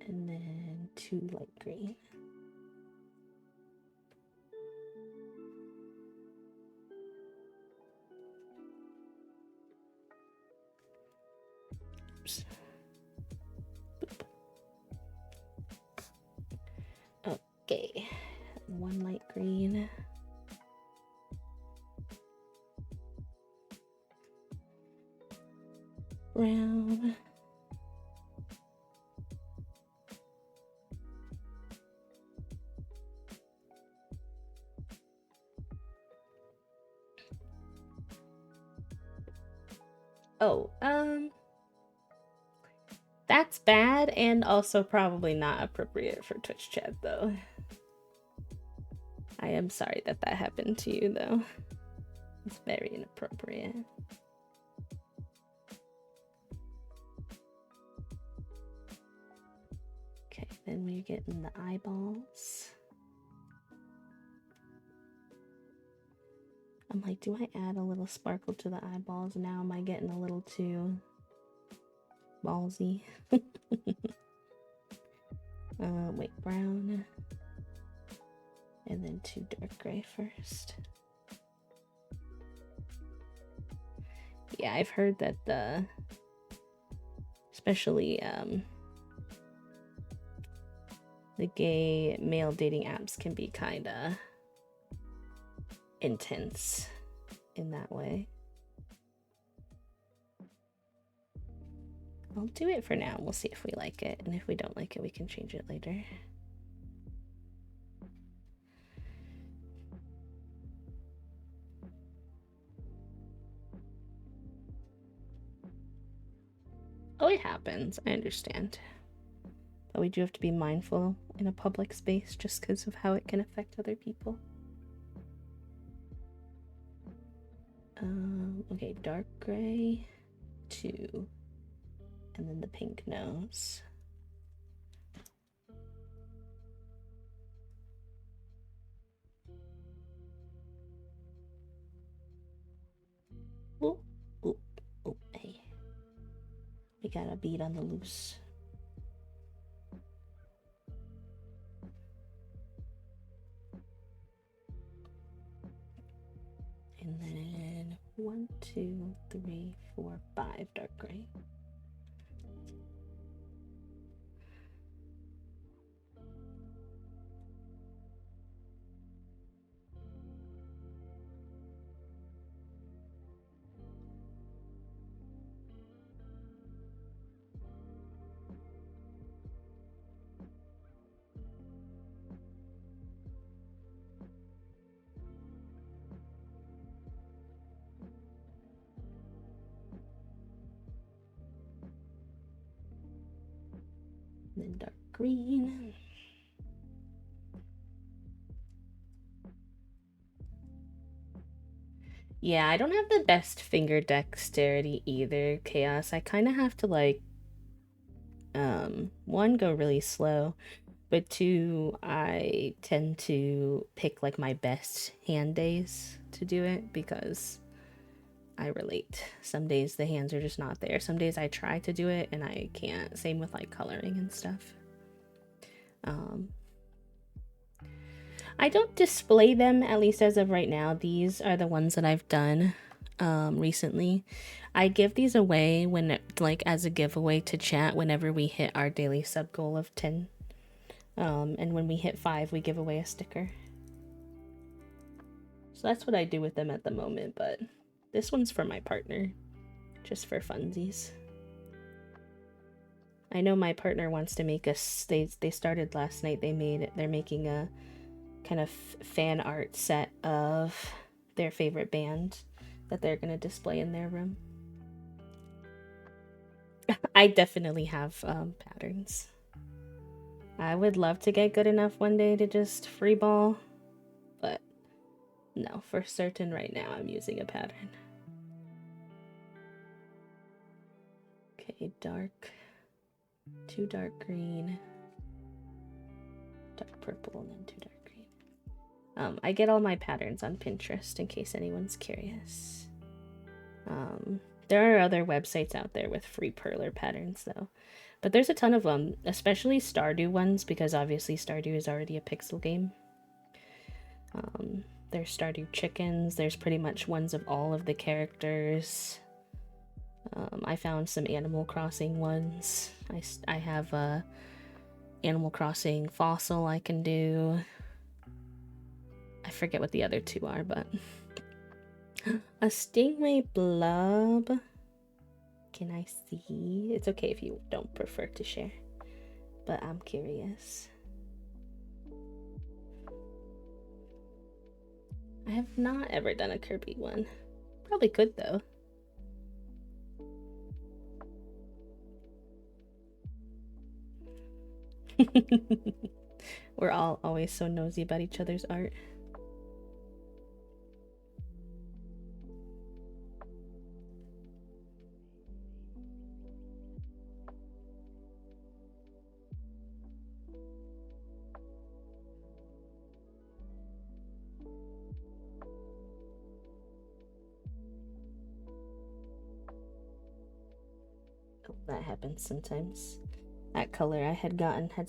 And then 2 light green. Oops. Okay, 1 light green. Brown. Oh, that's bad and also probably not appropriate for Twitch chat though. I am sorry that happened to you though. It's very inappropriate. Okay, then we're getting the eyeballs. I'm like, do I add a little sparkle to the eyeballs now? Am I getting a little too ballsy? Wait, brown. And then 2 dark gray first. Yeah, I've heard that especially The gay male dating apps can be kind of intense in that way. I'll do it for now. We'll see if we like it. And if we don't like it, we can change it later. Oh, it happens. I understand. But we do have to be mindful in a public space just because of how it can affect other people. Okay, dark gray, 2, and then the pink nose. Oh, oh, oh, hey. We got a bead on the loose. And then 1, 2, 3, 4, 5 dark gray. And then dark green. Yeah, I don't have the best finger dexterity either, Chaos. I kind of have to like, one, go really slow, but two, I tend to pick like my best hand days to do it because I relate. Some days the hands are just not there. Some days I try to do it and I can't. Same with like coloring and stuff. I don't display them, at least as of right now. These are the ones that I've done recently. I give these away when, like, as a giveaway to chat whenever we hit our daily sub goal of 10. And when we hit 5, we give away a sticker. So that's what I do with them at the moment, but this one's for my partner, just for funsies. I know my partner wants to make us, they started last night, they're making a kind of fan art set of their favorite band that they're going to display in their room. I definitely have patterns. I would love to get good enough one day to just freeball, but no, for certain right now I'm using a pattern. Okay, dark, 2 dark green, dark purple, and then 2 dark green. I get all my patterns on Pinterest in case anyone's curious. There are other websites out there with free perler patterns though, but there's a ton of them, especially Stardew ones, because obviously Stardew is already a pixel game. There's Stardew chickens, there's pretty much ones of all of the characters. I found some Animal Crossing ones. I have a Animal Crossing fossil I can do. I forget what the other 2 are, but a stingray blub. Can I see? It's okay if you don't prefer to share, but I'm curious. I have not ever done a Kirby one. Probably could though. We're all always so nosy about each other's art. Oh, that happens sometimes. That color I had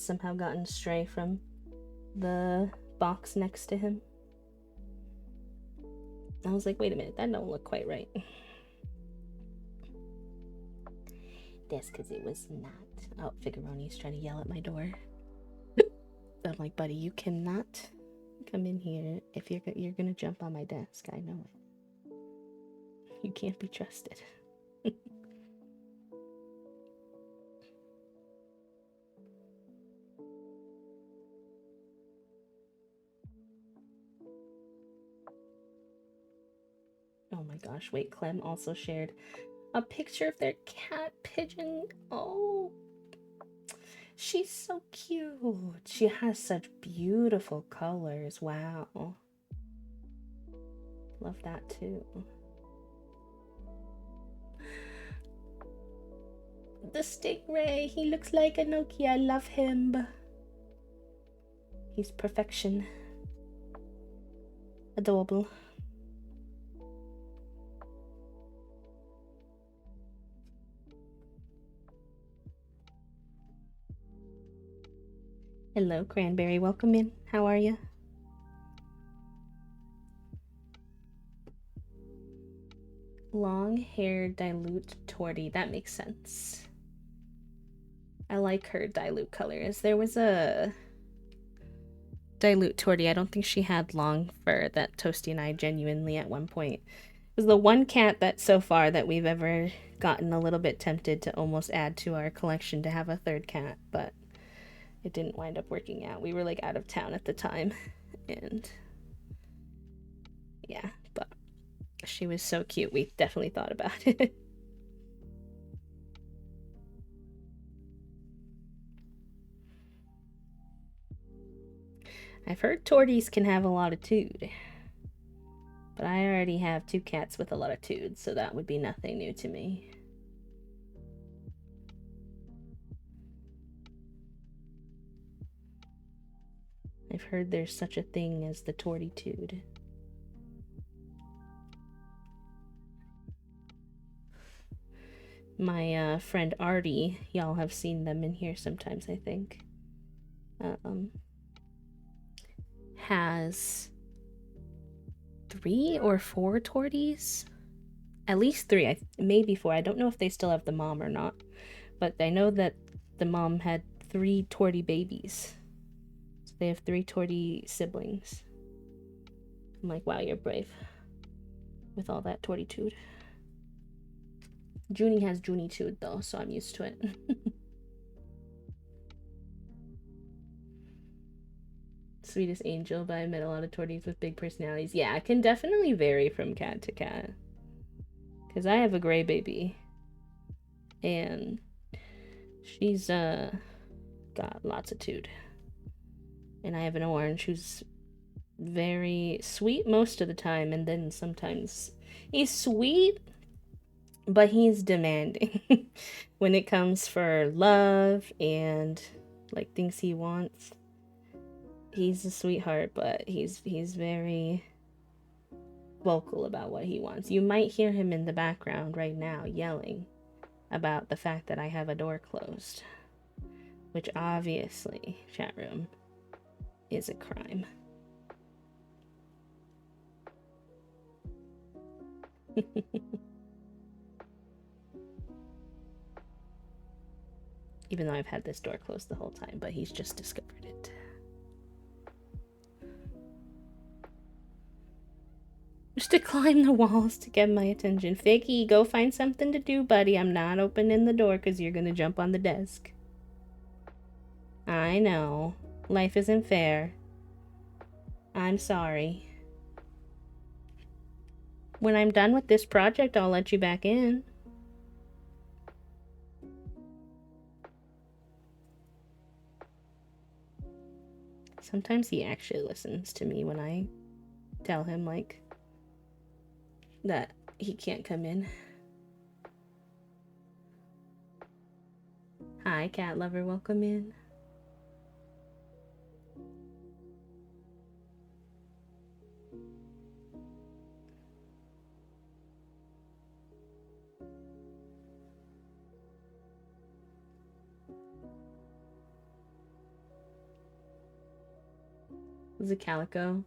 somehow gotten stray from the box next to him. I was like, wait a minute, that don't look quite right. That's because it was not. Oh, Figuroni's trying to yell at my door. I'm like, buddy, you cannot come in here if you're gonna jump on my desk. I know it. You can't be trusted. Oh my gosh, wait, Clem also shared a picture of their cat pigeon. Oh, she's so cute. She has such beautiful colors. Wow. Love that too. The stingray, he looks like a Nokia. I love him. He's perfection. Adorable. Hello, Cranberry. Welcome in. How are you? Long hair dilute tortie. That makes sense. I like her dilute colors. There was a dilute tortie. I don't think she had long fur that Toasty and I genuinely at one point. It was the one cat that so far that we've ever gotten a little bit tempted to almost add to our collection to have a third cat, but it didn't wind up working out. We were like out of town at the time, and yeah, but she was so cute. We definitely thought about it. I've heard torties can have a lot of tood, but I already have two cats with a lot of tood, so that would be nothing new to me. I've heard there's such a thing as the tortitude. My friend Artie, y'all have seen them in here sometimes, I think, has 3 or 4 torties. At least 3, maybe 4. I don't know if they still have the mom or not, but I know that the mom had 3 tortie babies. So they have 3 tortie siblings. I'm like, wow, you're brave with all that tortitude. Junie has Junie-tude though, so I'm used to it. Sweetest angel, but I met a lot of torties with big personalities. Yeah, it can definitely vary from cat to cat. Because I have a gray baby. And she's got lots of tude. And I have an orange who's very sweet most of the time, and then sometimes he's sweet, but he's demanding when it comes for love and like things he wants. He's a sweetheart, but he's very vocal about what he wants. You might hear him in the background right now yelling about the fact that I have a door closed, which obviously, chat room, is a crime. Even though I've had this door closed the whole time, but he's just discovered it. Just to climb the walls to get my attention. Figgy, go find something to do, buddy. I'm not opening the door because you're gonna jump on the desk. I know. Life isn't fair. I'm sorry. When I'm done with this project, I'll let you back in. Sometimes he actually listens to me when I tell him, like, that he can't come in. Hi, cat lover, welcome in. It was a calico,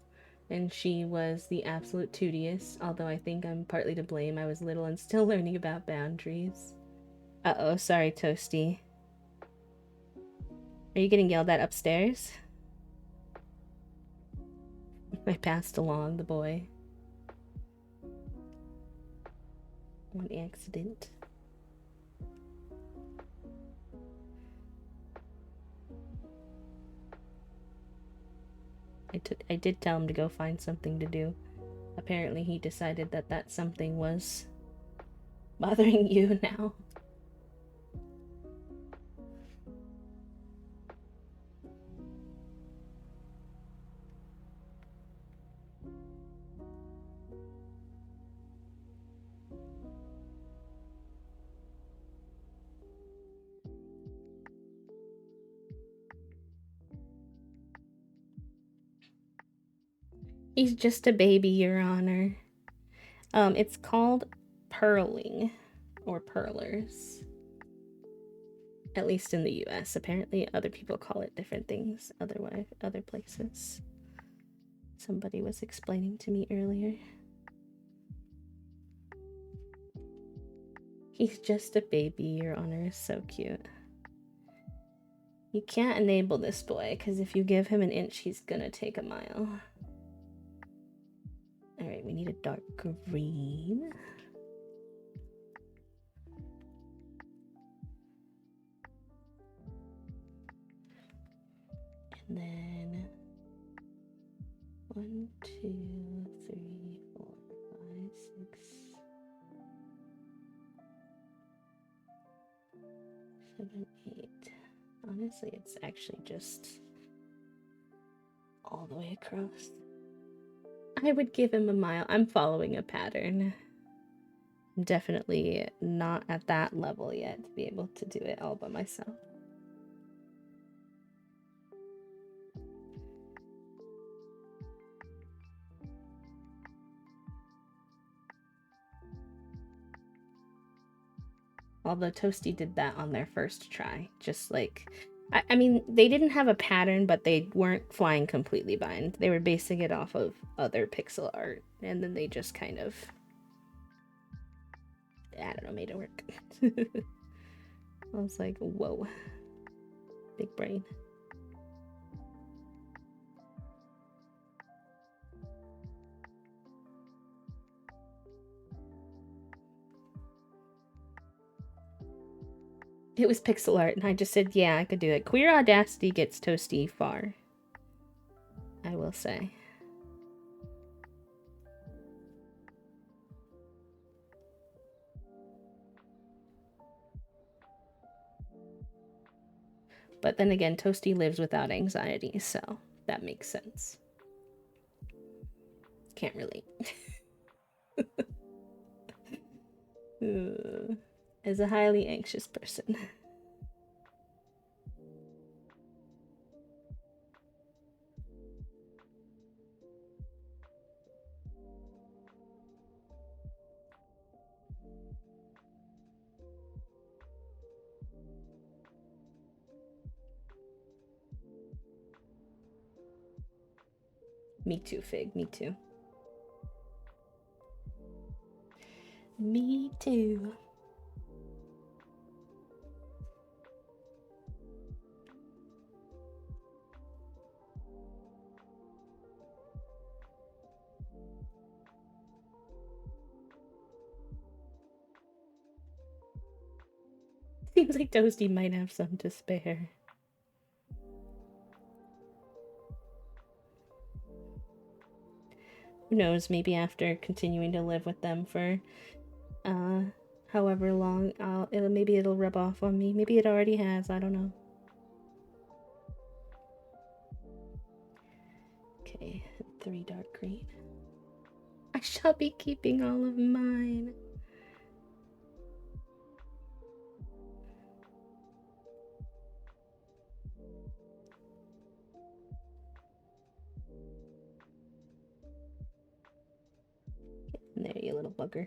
and she was the absolute tootiest, although I think I'm partly to blame. I was little and still learning about boundaries. Uh-oh, sorry, Toasty. Are you getting yelled at upstairs? I passed along the boy on accident. I did tell him to go find something to do. Apparently he decided that that something was bothering you now. He's just a baby, Your Honor. It's called perling or perlers. At least in the US. Apparently other people call it different things other places. Somebody was explaining to me earlier. He's just a baby, Your Honor. So cute. You can't enable this boy, because if you give him an inch, he's gonna take a mile. Alright, we need a dark green. And then 1, 2, 3, 4, 5, 6, 7, 8. Honestly, it's actually just all the way across. I would give him a mile. I'm following a pattern. I'm definitely not at that level yet to be able to do it all by myself. Although Toasty did that on their first try. Just like, I mean, they didn't have a pattern, but they weren't flying completely blind. They were basing it off of other pixel art, and then they just kind of, I don't know, made it work. I was like, whoa. Big brain. It was pixel art, and I just said, yeah, I could do it. Queer Audacity gets Toasty far, I will say. But then again, Toasty lives without anxiety, so that makes sense. Can't relate. As a highly anxious person. Me too, Fig. Me too. Me too. Seems like Toasty might have some to spare. Who knows, maybe after continuing to live with them for however long, maybe it'll rub off on me. Maybe it already has, I don't know. Okay, 3 dark green. I shall be keeping all of mine. There, you little bugger.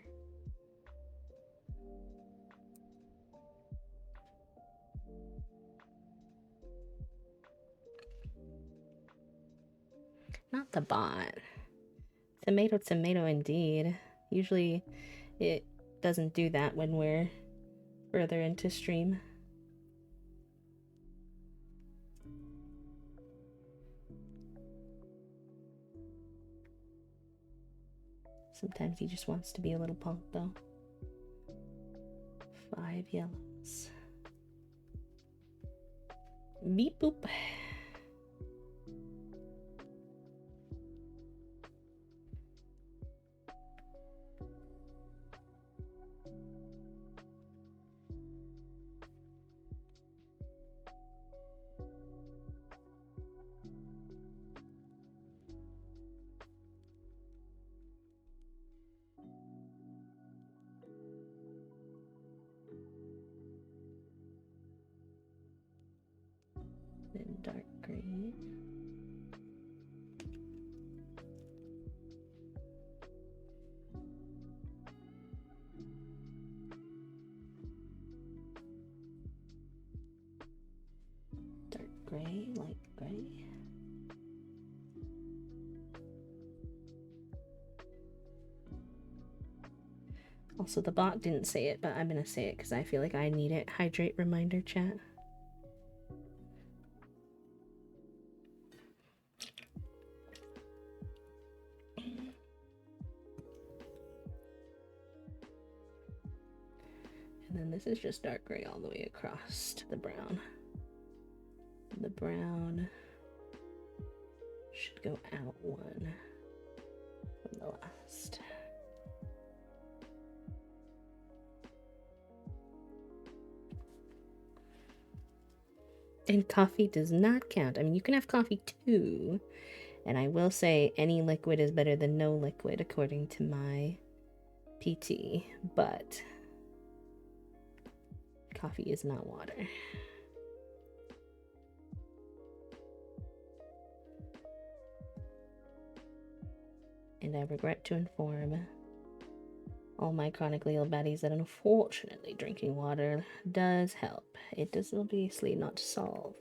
Not the bot. Tomato, tomato indeed. Usually it doesn't do that when we're further into stream. Sometimes he just wants to be a little punk, though. 5 yellows. Beep boop. Then dark green. Dark gray, light gray. Also, the bot didn't say it, but I'm gonna say it because I feel like I need it. Hydrate reminder, chat. And then this is just dark gray all the way across to the brown. The brown should go out one from the last. And coffee does not count. I mean, you can have coffee too. And I will say any liquid is better than no liquid according to my PT, but coffee is not water. And I regret to inform all my chronically ill baddies that unfortunately drinking water does help. It does obviously not solve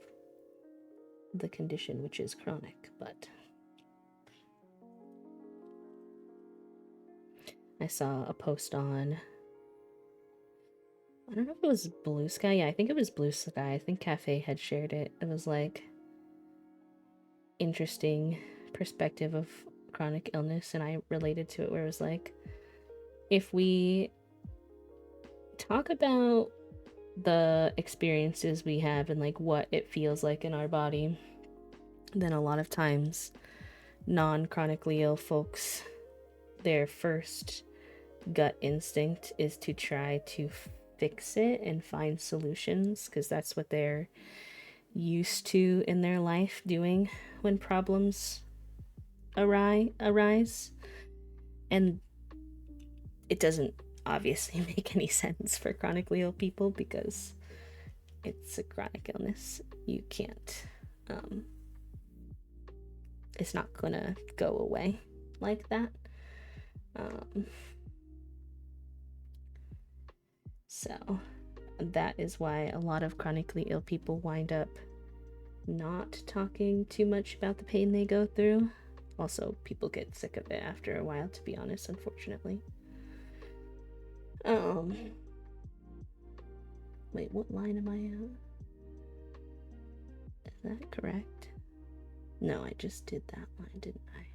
the condition, which is chronic, but I saw a post on, I don't know if it was Blue Sky. Yeah, I think it was Blue Sky. I think Cafe had shared it. It was like interesting perspective of chronic illness, and I related to it where it was like, if we talk about the experiences we have and like what it feels like in our body, then a lot of times non-chronically ill folks, their first gut instinct is to try to fix it and find solutions because that's what they're used to in their life doing when problems arise. And it doesn't obviously make any sense for chronically ill people because it's a chronic illness. You can't, it's not gonna go away like that. So that is why a lot of chronically ill people wind up not talking too much about the pain they go through. Also, people get sick of it after a while, to be honest, unfortunately. Wait, what line am I on? Is that correct? No, I just did that line, didn't I?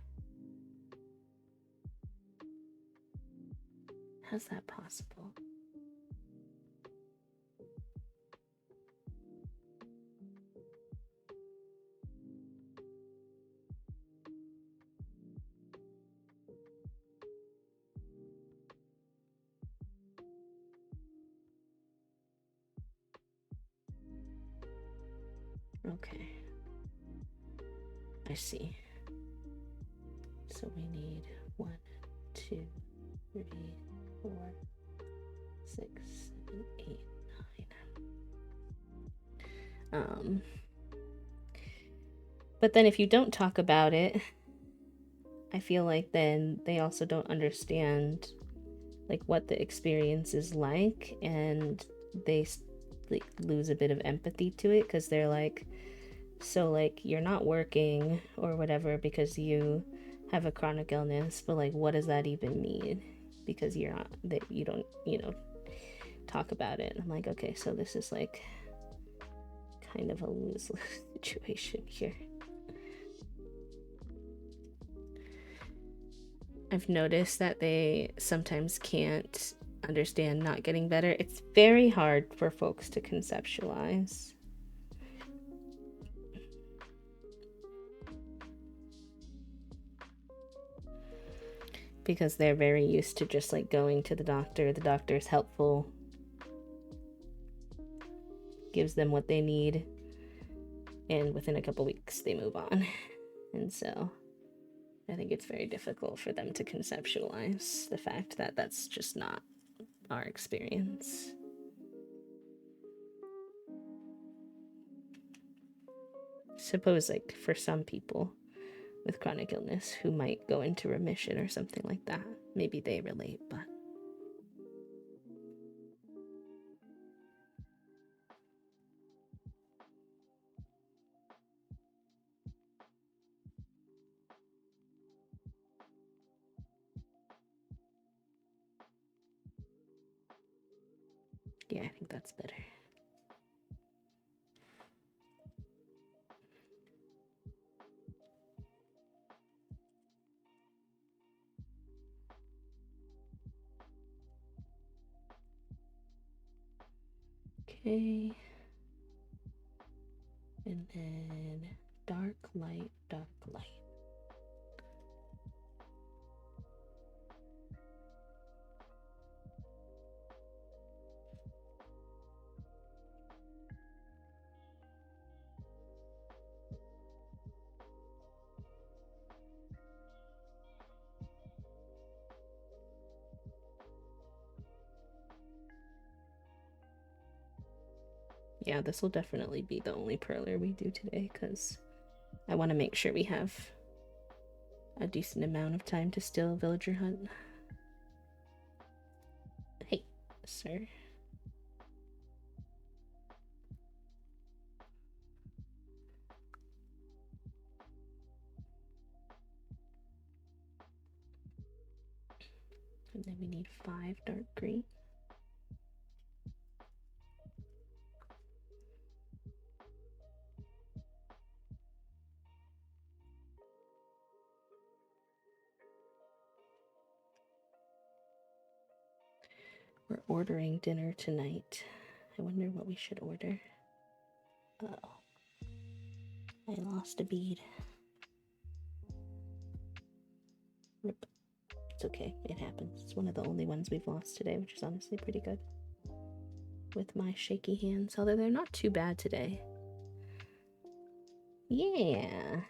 How's that possible? Okay. I see. So we need 1, 2, 3, 4, 6, 7, 8, 9. But then if you don't talk about it, I feel like then they also don't understand like what the experience is like, and they like lose a bit of empathy to it because they're like, so like you're not working or whatever because you have a chronic illness, but like what does that even mean? Because you're not, that you don't, talk about it. And I'm like, okay, so this is like kind of a lose-lose situation here. I've noticed that they sometimes can't understand not getting better. It's very hard for folks to conceptualize because they're very used to just like going to the doctor. The doctor's helpful, gives them what they need, and within a couple weeks they move on. And so I think it's very difficult for them to conceptualize the fact that that's just not our experience. Suppose, like, for some people with chronic illness who might go into remission or something like that, maybe they relate, but yeah, I think that's better. Okay. And then dark light, dark light. Yeah, this will definitely be the only perler we do today because I want to make sure we have a decent amount of time to steal a villager hunt. Hey, sir. And then we need 5 dark green. We're ordering dinner tonight. I wonder what we should order. Oh, I lost a bead. Rip. It's okay, it happens. It's one of the only ones we've lost today, which is honestly pretty good. With my shaky hands, although they're not too bad today. Yeah.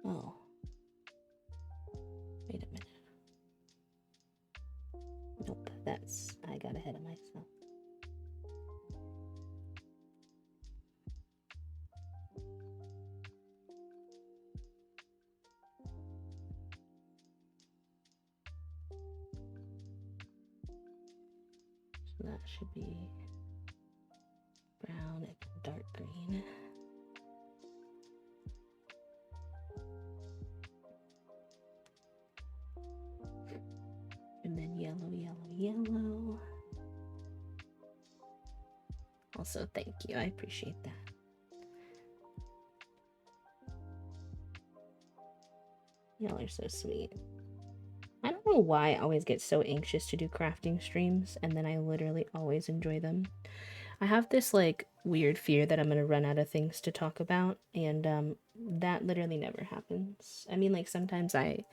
Oh. Wait a minute. Nope, I got ahead of myself. So that should be brown and dark green. And then yellow, yellow, yellow. Also, thank you. I appreciate that. Y'all are so sweet. I don't know why I always get so anxious to do crafting streams, and then I literally always enjoy them. I have this like weird fear that I'm gonna run out of things to talk about, and that literally never happens. I mean, like sometimes I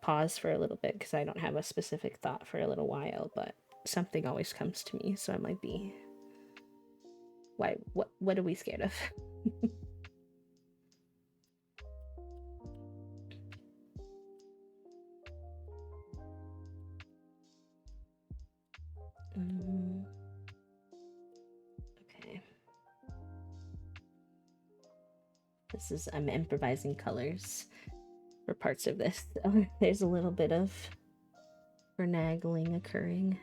pause for a little bit because I don't have a specific thought for a little while, but something always comes to me, so I might be. Why? What are we scared of? Okay. I'm improvising colors for parts of this, so there's a little bit of finagling occurring.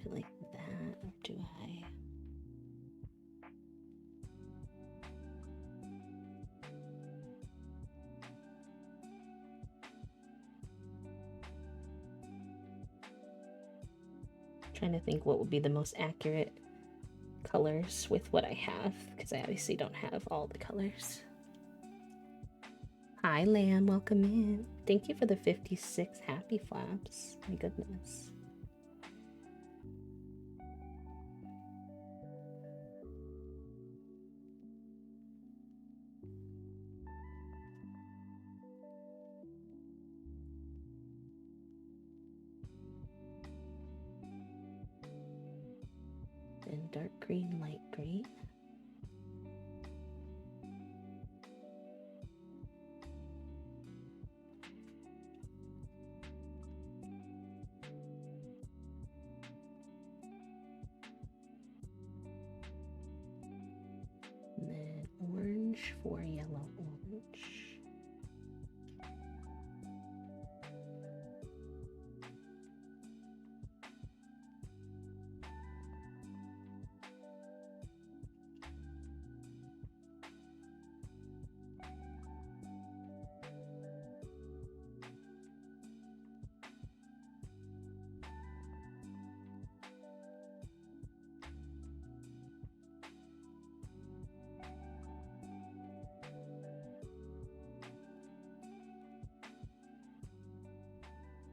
it like that, or do I? Trying to think what would be the most accurate colors with what I have, because I obviously don't have all the colors. Hi, Lamb. Welcome in. Thank you for the 56 happy flaps. My goodness. And dark green, light green. And then orange for yellow orange.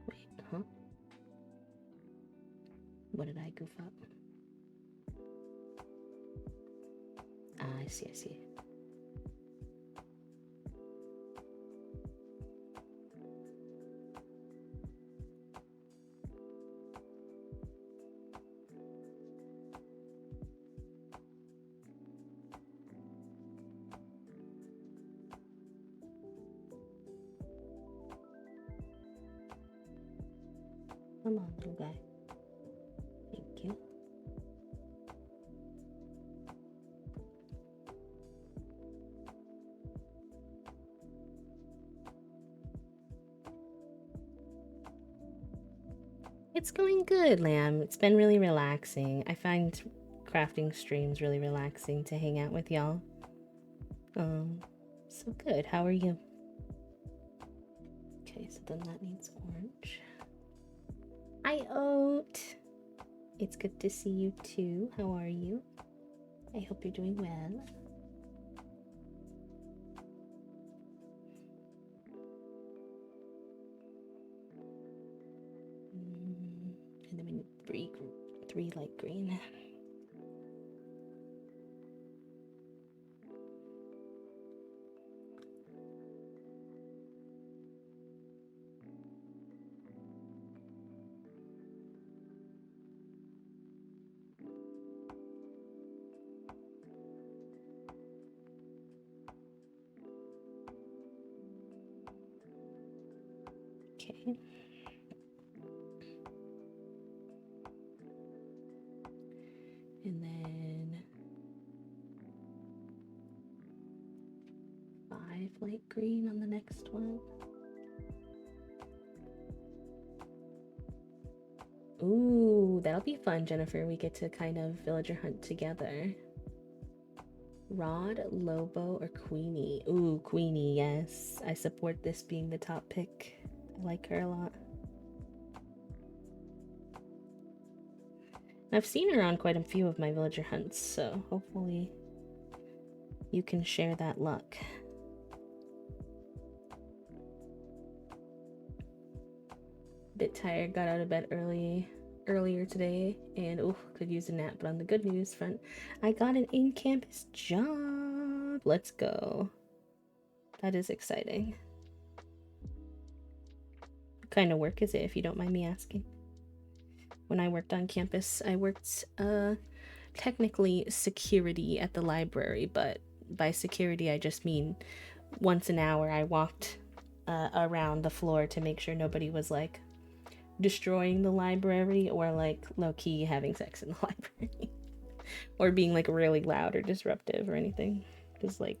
Wait, huh? What did I goof up? Ah, I see, I see. Come on, little guy. Thank you. It's going good, Lamb. It's been really relaxing. I find crafting streams really relaxing to hang out with y'all. So good. How are you? Okay, so then that needs orange. Hi, Oat. It's good to see you too. How are you? I hope you're doing well. And then we need three light green. Okay. And then 5 light green on the next one. Ooh, that'll be fun, Jennifer. We get to kind of villager hunt together. Rod, Lobo, or Queenie? Ooh, Queenie, yes. I support this being the top pick. I like her a lot. I've seen her on quite a few of my villager hunts, so hopefully you can share that luck. Bit tired, got out of bed earlier today, and could use a nap. But on the good news front, I got an in-campus job. Let's go. That is exciting. What kind of work is it, if you don't mind me asking? When I worked on campus, I worked technically security at the library, but by security I just mean once an hour I walked around the floor to make sure nobody was like destroying the library or like low-key having sex in the library or being like really loud or disruptive or anything. It was like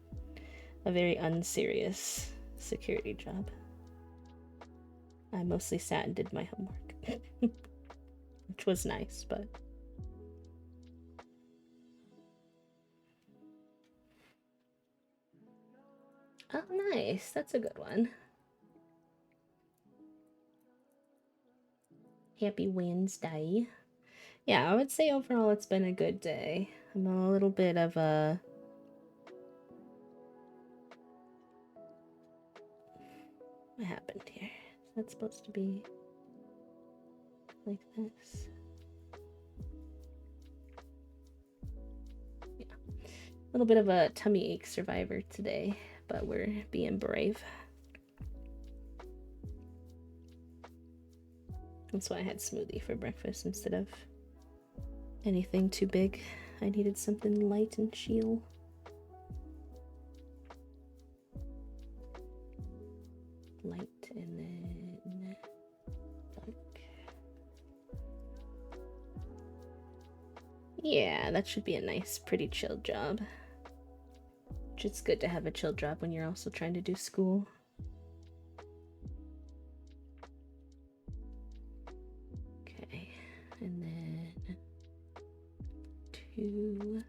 a very unserious security job. I mostly sat and did my homework. which was nice, but oh, nice. That's a good one. Happy Wednesday. Yeah, I would say overall it's been a good day. I'm a little bit of a... What happened here? Is that supposed to be like this? Yeah. A little bit of a tummy ache survivor today, but we're being brave. That's why I had smoothie for breakfast instead of anything too big. I needed something light and chill. Light and then dark. Yeah, that should be a nice, pretty chill job. It's good to have a chill job when you're also trying to do school. Okay, and then 2.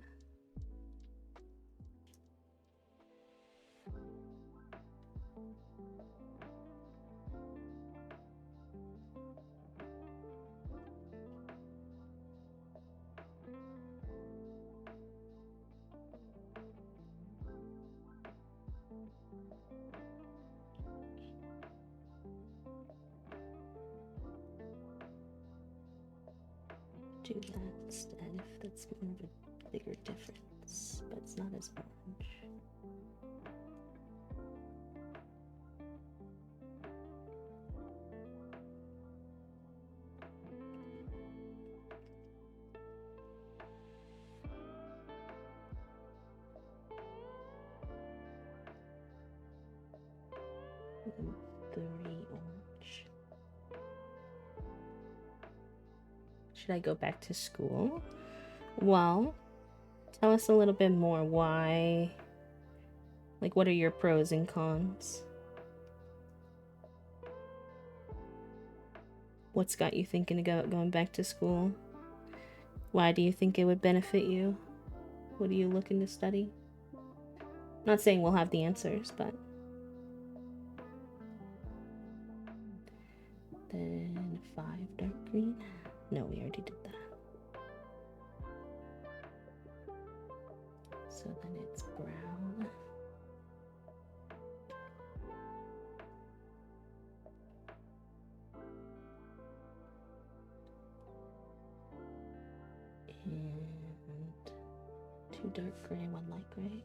Do that instead if that's more of a bigger difference, but it's not as orange. And 3 orange. Should I go back to school? Well, tell us a little bit more. Why? Like, what are your pros and cons? What's got you thinking about going back to school? Why do you think it would benefit you? What are you looking to study? Not saying we'll have the answers, but... Then 5 dark green. No, we already did that. So then it's brown. And 2 dark gray, 1 light gray.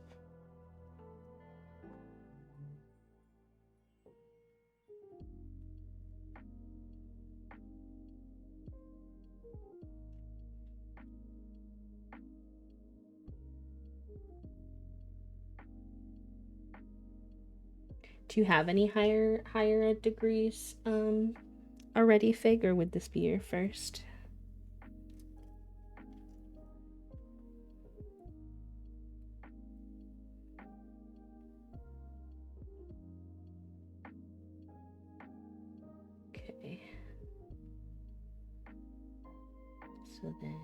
Do you have any higher ed degrees already, Fig, or would this be your first? Okay. So then...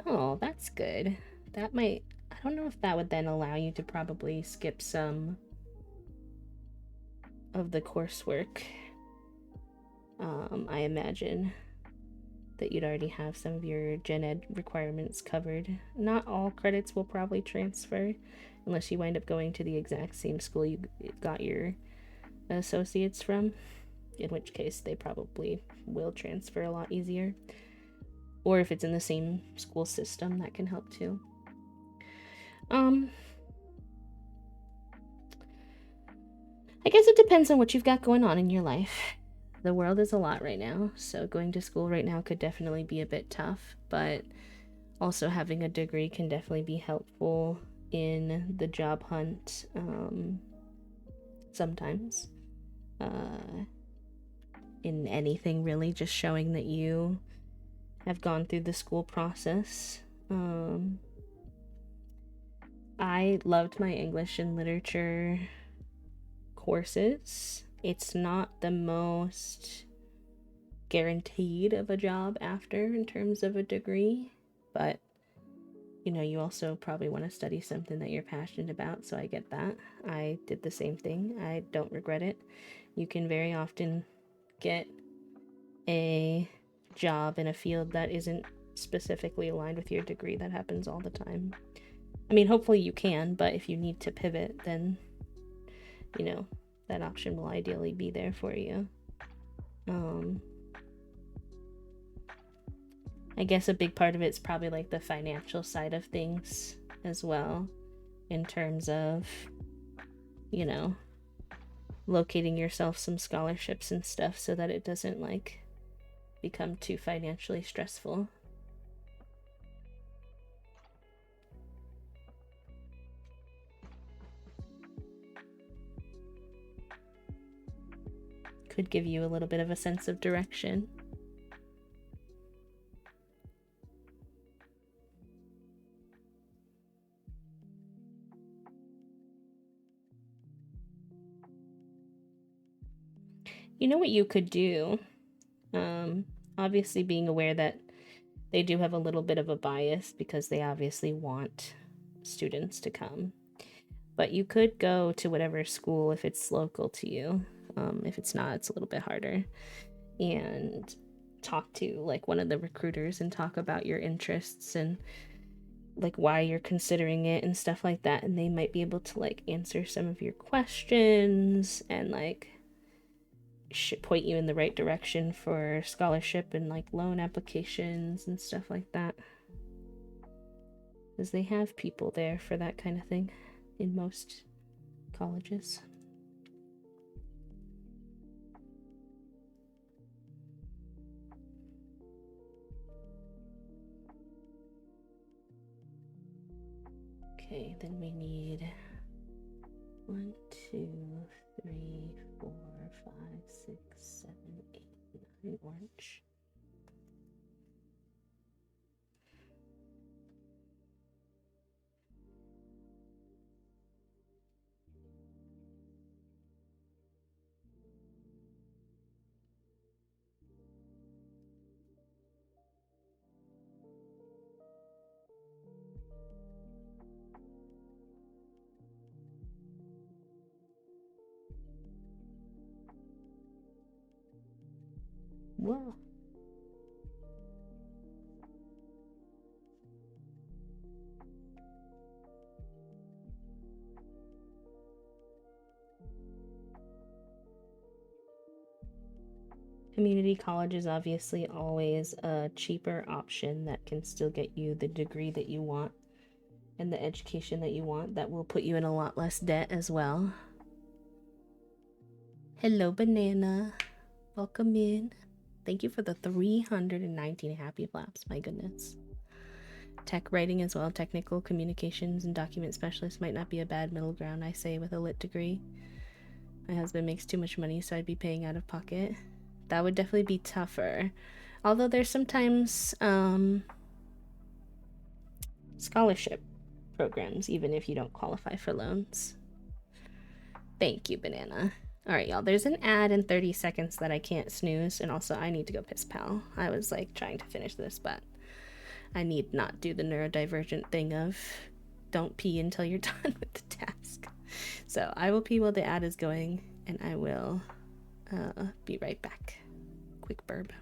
Oh, that's good. That might... I don't know if that would then allow you to probably skip some of the coursework. I imagine that you'd already have some of your gen ed requirements covered. Not all credits will probably transfer unless you wind up going to the exact same school you got your associates from, in which case they probably will transfer a lot easier. Or if it's in the same school system, that can help too. I guess it depends on what you've got going on in your life. The world is a lot right now, so going to school right now could definitely be a bit tough, but also having a degree can definitely be helpful in the job hunt sometimes. In anything really, just showing that you have gone through the school process. I loved my English and literature courses. It's not the most guaranteed of a job after in terms of a degree, but you also probably want to study something that you're passionate about, so I get that. I did the same thing. I don't regret it. You can very often get a job in a field that isn't specifically aligned with your degree. That happens all the time. I mean, hopefully you can, but if you need to pivot, then, you know, that option will ideally be there for you. I guess a big part of it's probably like the financial side of things as well, in terms of, you know, locating yourself some scholarships and stuff so that it doesn't like become too financially stressful. Could give you a little bit of a sense of direction. You know what you could do? Obviously, being aware that they do have a little bit of a bias because they obviously want students to come. But you could go to whatever school if it's local to you. If it's not, it's a little bit harder. And talk to like one of the recruiters and talk about your interests and like why you're considering it and stuff like that, and they might be able to like answer some of your questions and like should point you in the right direction for scholarship and like loan applications and stuff like that, because they have people there for that kind of thing in most colleges. Okay, then we need 1, 2, 3, 4, 5, 6, 7, 8, 9 orange. Whoa. Community college is obviously always a cheaper option that can still get you the degree that you want and the education that you want, that will put you in a lot less debt as well. Hello, Banana. Welcome in. Thank you for the 319 happy flaps. My goodness. Tech writing as well. Technical communications and document specialist might not be a bad middle ground, I say, with a lit degree. My husband makes too much money, so I'd be paying out of pocket. That would definitely be tougher. Although there's sometimes scholarship programs, even if you don't qualify for loans. Thank you, Banana. All right, y'all. There's an ad in 30 seconds that I can't snooze, and also I need to go piss pal. I was like trying to finish this, but I need not do the neurodivergent thing of don't pee until you're done with the task. So I will pee while the ad is going, and I will be right back. Quick burp.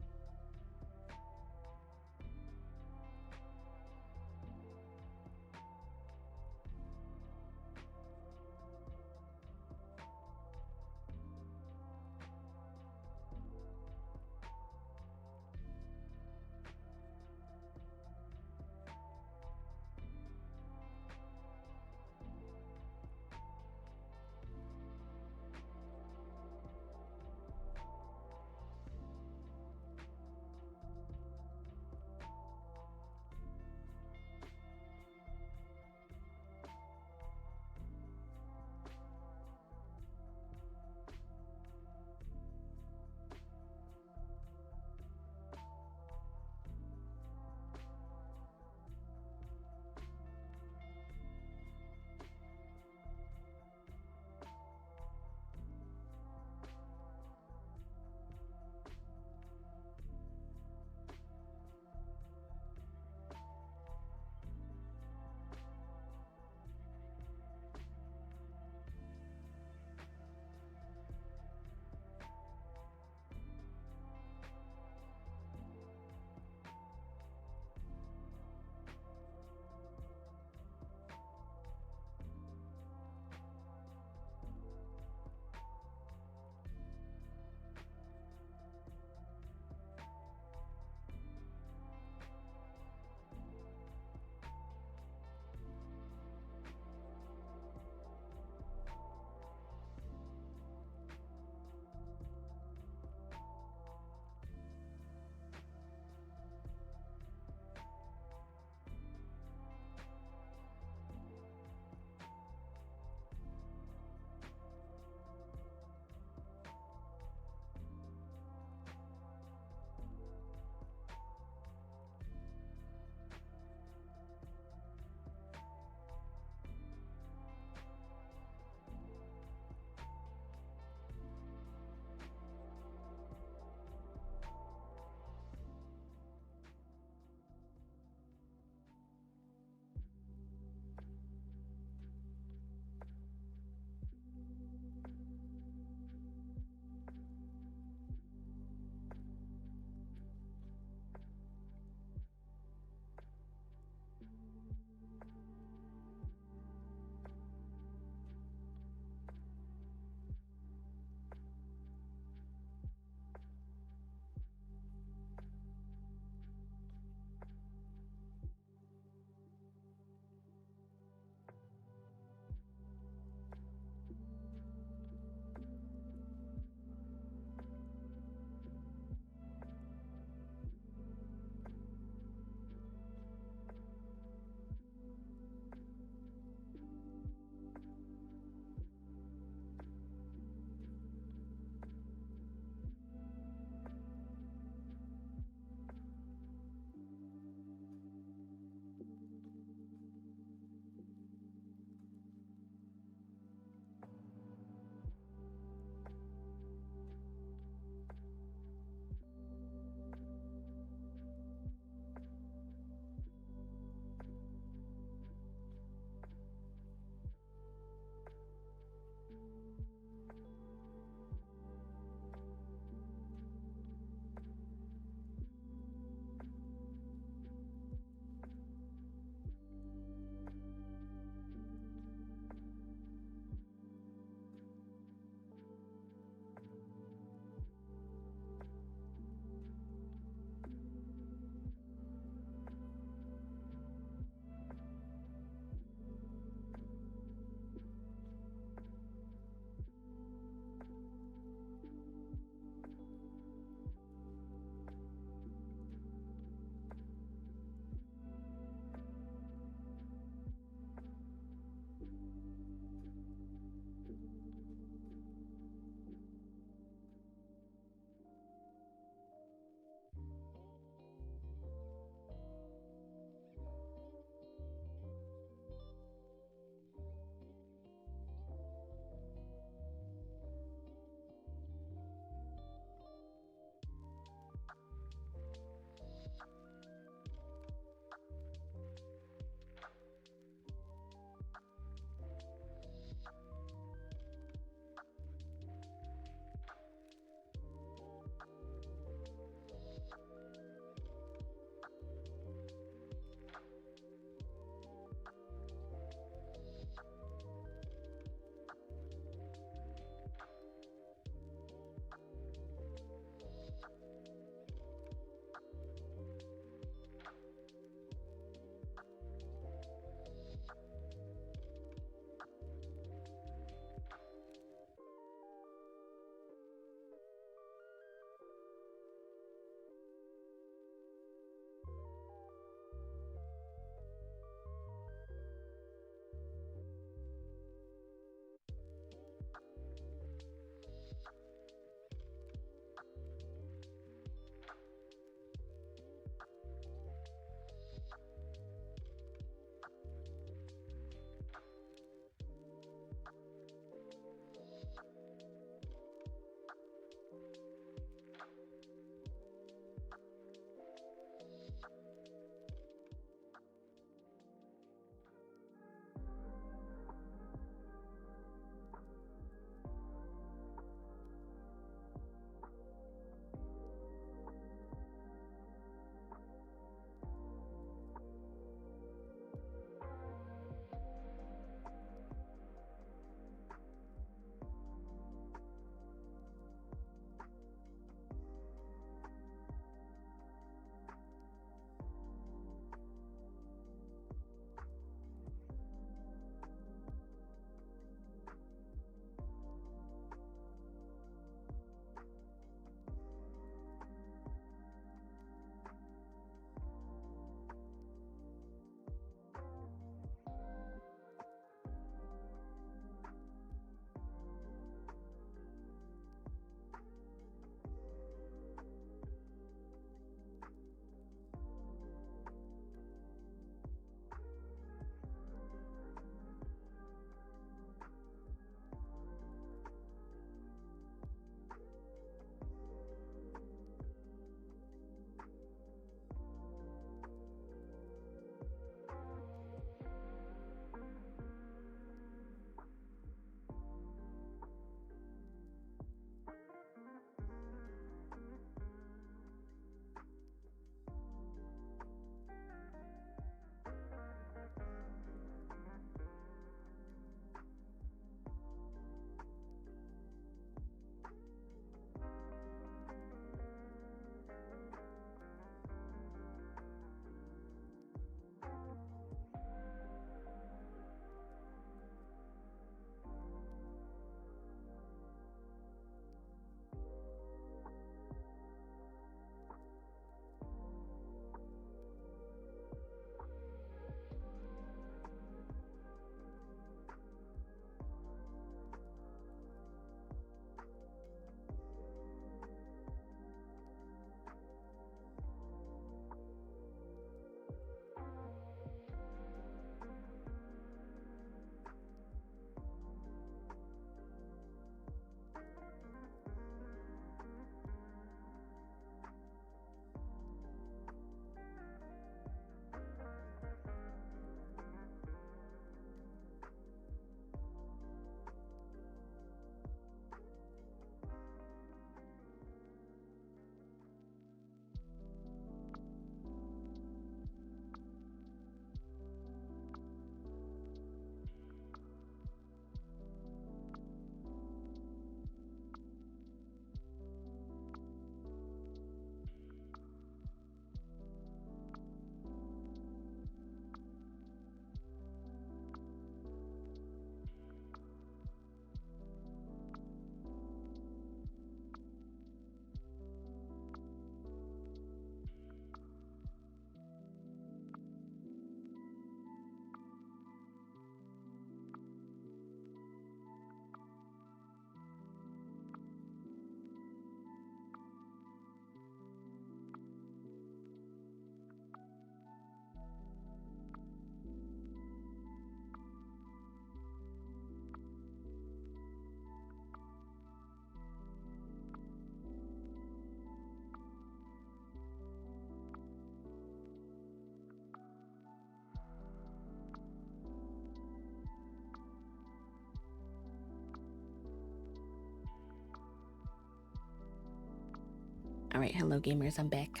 Alright, hello gamers, I'm back.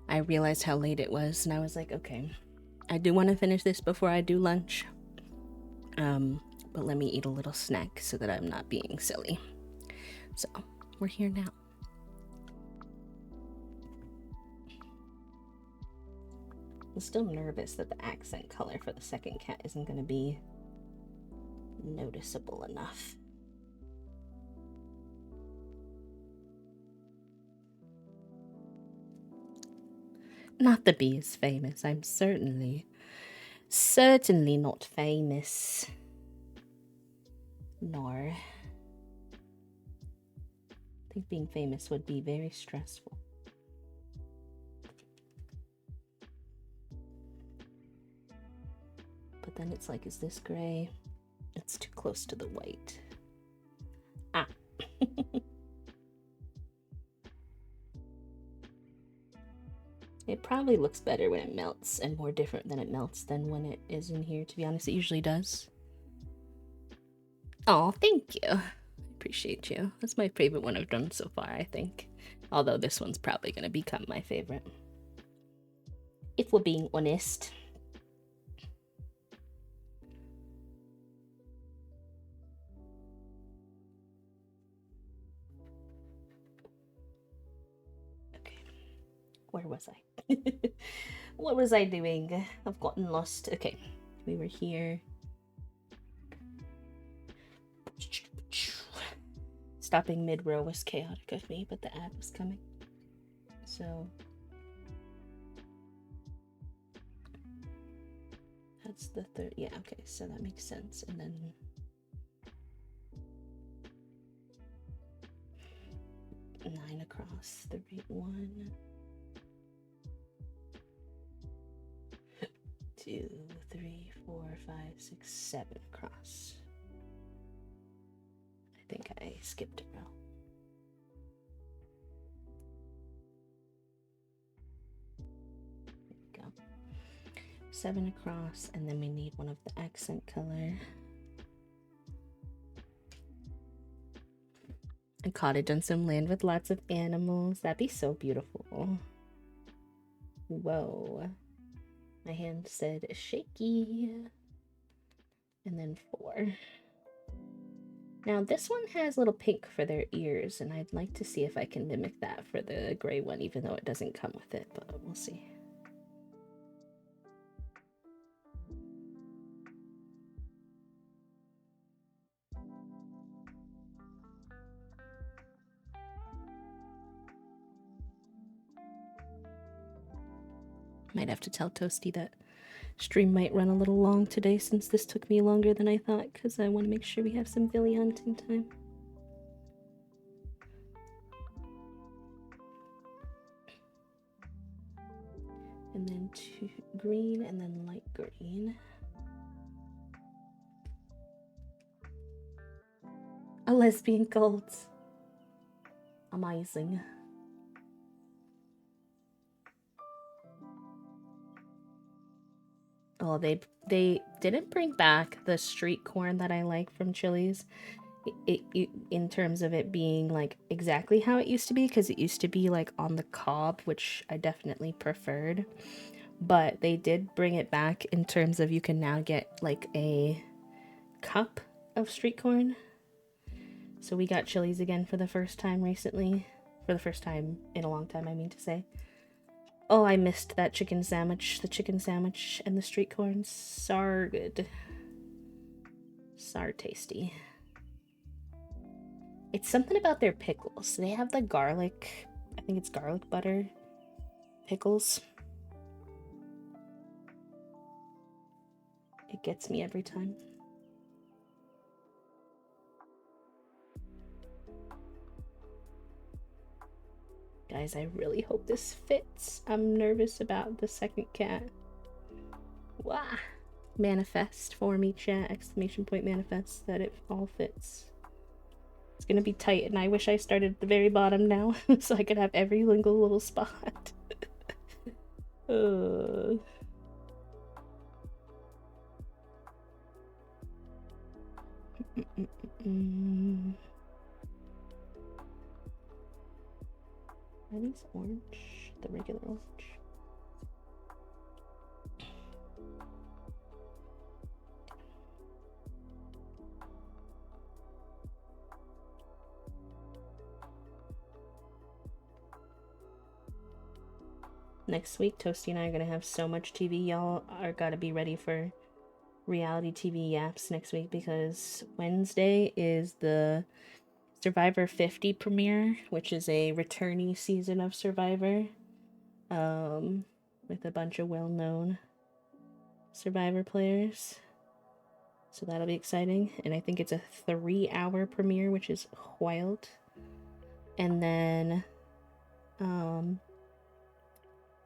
I realized how late it was and I was like, okay, I do want to finish this before I do lunch. But let me eat a little snack so that I'm not being silly. So, we're here now. I'm still nervous that the accent color for the second cat isn't going to be noticeable enough. Not the bee is famous. I'm certainly not famous. Nor. I think being famous would be very stressful. But then it's like, is this gray? It's too close to the white. Ah. It probably looks better when it melts and more different than it melts than when it is in here, to be honest. It usually does. Oh, thank you. I appreciate you. That's my favorite one I've done so far, I think. Although this one's probably going to become my favorite. If we're being honest. Okay. Where was I? What was I doing? I've gotten lost. Okay. We were here. Stopping mid-row was chaotic of me, but the ad was coming. So that's the third. Yeah, okay, so that makes sense. And then 9 across the right one. 2, 3, 4, 5, 6, 7 across. I think I skipped a row. There we go. 7 across, and then we need one of the accent color. A cottage on some land with lots of animals. That'd be so beautiful. Whoa. My hand said shaky. And then 4. Now this one has little pink for their ears, and I'd like to see if I can mimic that for the gray one, even though it doesn't come with it, but we'll see. Might have to tell Toasty that stream might run a little long today since this took me longer than I thought, because I want to make sure we have some Billy hunting time. And then 2 green and then light green. A lesbian cult. Amazing. Oh, they didn't bring back the street corn that I like from Chili's. It in terms of it being like exactly how it used to be, because it used to be like on the cob, which I definitely preferred. But they did bring it back in terms of you can now get like a cup of street corn. So we got Chili's again for the first time recently. For the first time in a long time, I mean to say. Oh, I missed that chicken sandwich. The chicken sandwich and the street corn. So good. So tasty. It's something about their pickles. They have the garlic, I think it's garlic butter pickles. It gets me every time. Guys, I really hope this fits. I'm nervous about the second cat. Wah! Manifest for me, chat. Exclamation point manifest that it all fits. It's gonna be tight, and I wish I started at the very bottom now so I could have every single little spot. Are these orange? The regular orange? Next week, Toasty and I are gonna have so much TV. Y'all are gotta be ready for reality TV yaps next week, because Wednesday is the Survivor 50 premiere, which is a returnee season of Survivor, with a bunch of well-known Survivor players. So that'll be exciting. And I think it's a 3-hour premiere, which is wild. And then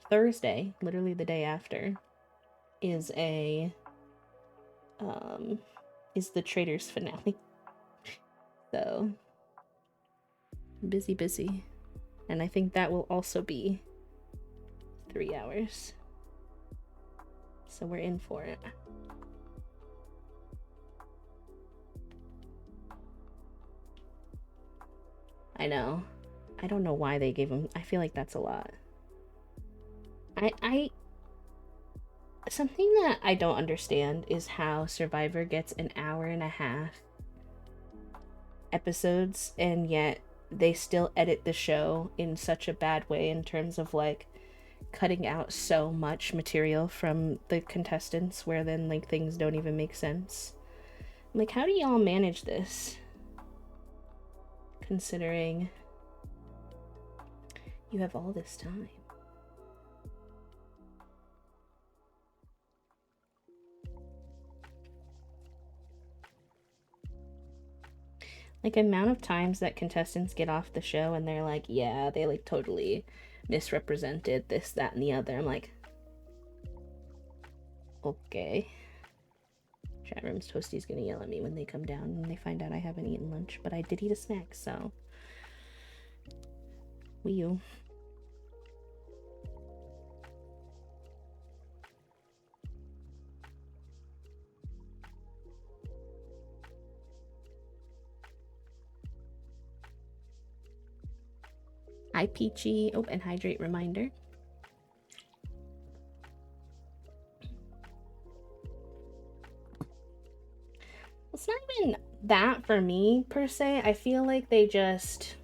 Thursday, literally the day after, is the Traitors finale. So busy. And I think that will also be 3 hours. So we're in for it. I know. I don't know why they gave him. I feel like that's a lot. Something that I don't understand is how Survivor gets an hour and a half episodes, and yet they still edit the show in such a bad way in terms of like cutting out so much material from the contestants, where then like things don't even make sense. Like, how do y'all manage this, considering you have all this time? Like, amount of times that contestants get off the show and they're like, yeah, they like totally misrepresented this, that, and the other. I'm like, okay. Chat room's Toasty's gonna yell at me when they come down and they find out I haven't eaten lunch, but I did eat a snack, so. Wee you. Hi, Peachy. Oh, and hydrate reminder. It's not even that for me, per se. I feel like they just...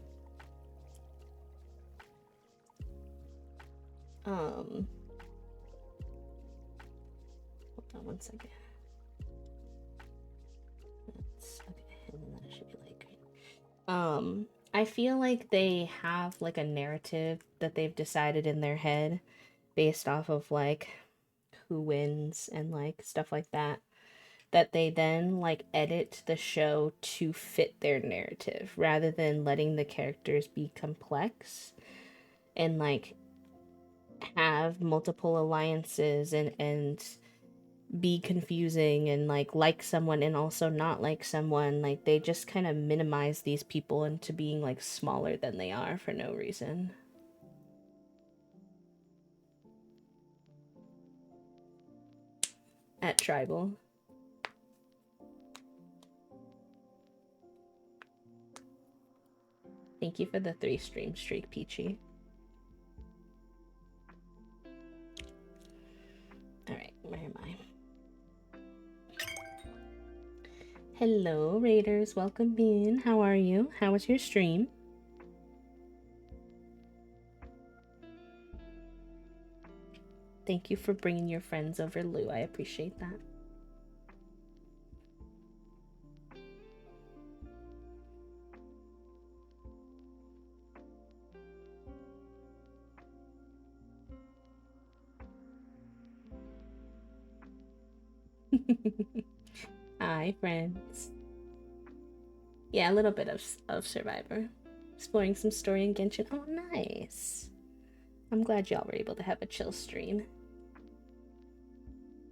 Hold on one second. That's okay, and then that should be like green. I feel like they have like a narrative that they've decided in their head based off of like who wins and like stuff like that, that they then like edit the show to fit their narrative rather than letting the characters be complex and like have multiple alliances and be confusing and like someone and also not like someone. Like, they just kind of minimize these people into being like smaller than they are for no reason. At Tribal. Thank you for the 3 stream streak, Peachy. Alright, where am I? Hello, Raiders. Welcome in. How are you? How was your stream? Thank you for bringing your friends over, Lou. I appreciate that. Hi, friends. Yeah, a little bit of Survivor. Exploring some story in Genshin. Oh, nice. I'm glad y'all were able to have a chill stream.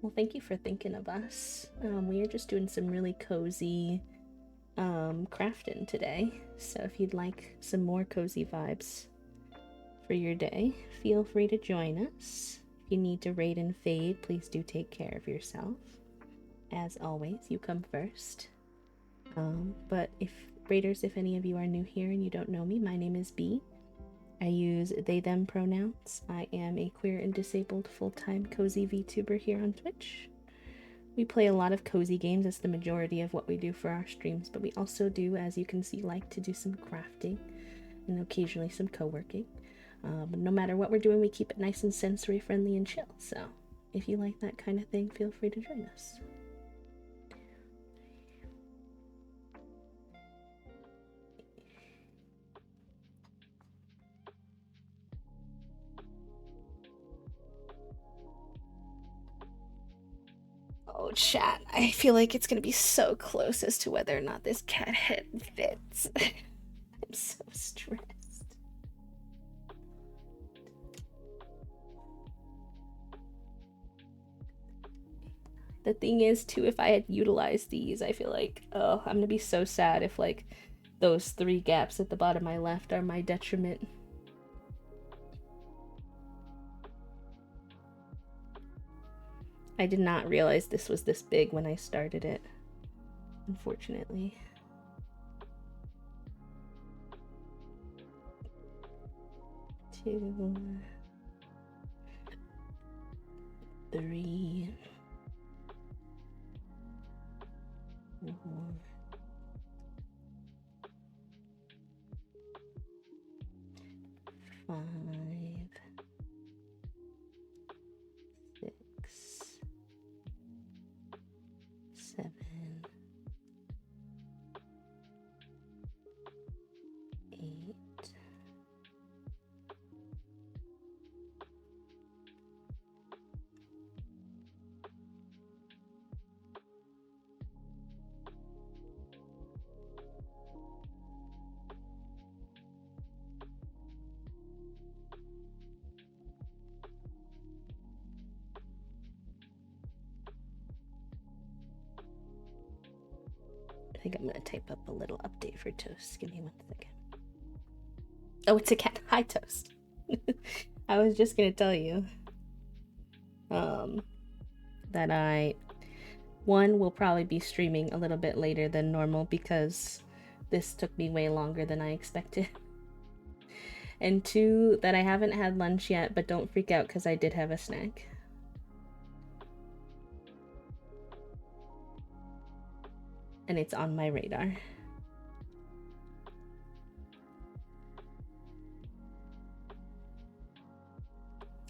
Well, thank you for thinking of us. We are just doing some really cozy crafting today. So if you'd like some more cozy vibes for your day, feel free to join us. If you need to raid and fade, please do take care of yourself. As always, you come first. But if Raiders, if any of you are new here and you don't know me, my name is B. I use they them pronouns. I am a queer and disabled full-time cozy VTuber here on Twitch. We play a lot of cozy games. That's the majority of what we do for our streams, but we also do, as you can see, like to do some crafting and occasionally some co-working. But no matter what we're doing, we keep it nice and sensory friendly and chill. So if you like that kind of thing, feel free to join us. Oh, chat. I feel like it's gonna be so close as to whether or not this cat head fits. I'm so stressed. The thing is, too, if I had utilized these, I feel like, oh, I'm gonna be so sad if, like, those 3 gaps at the bottom of my left are my detriment. I did not realize this was this big when I started it, unfortunately. 2, 3, 4, 5, 6, 7, 8. I think I'm gonna type up a little update for Toast. Give me 1 second. Oh, it's a cat. Hi, Toast. I was just gonna tell you that I will probably be streaming a little bit later than normal because this took me way longer than I expected. And 2, that I haven't had lunch yet, but don't freak out because I did have a snack. And it's on my radar.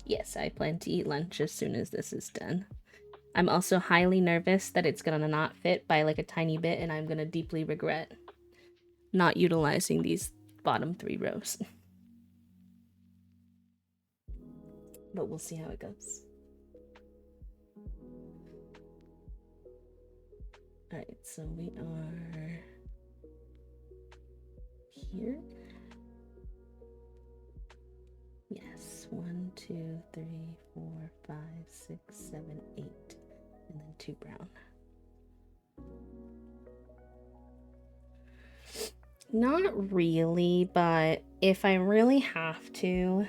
Yes, I plan to eat lunch as soon as this is done. I'm also highly nervous that it's gonna not fit by like a tiny bit and I'm gonna deeply regret not utilizing these bottom 3 rows. But we'll see how it goes. Alright, so we are here. Yes, 1, 2, 3, 4, 5, 6, 7, 8, and then 2 brown. Not really, but if I really have to,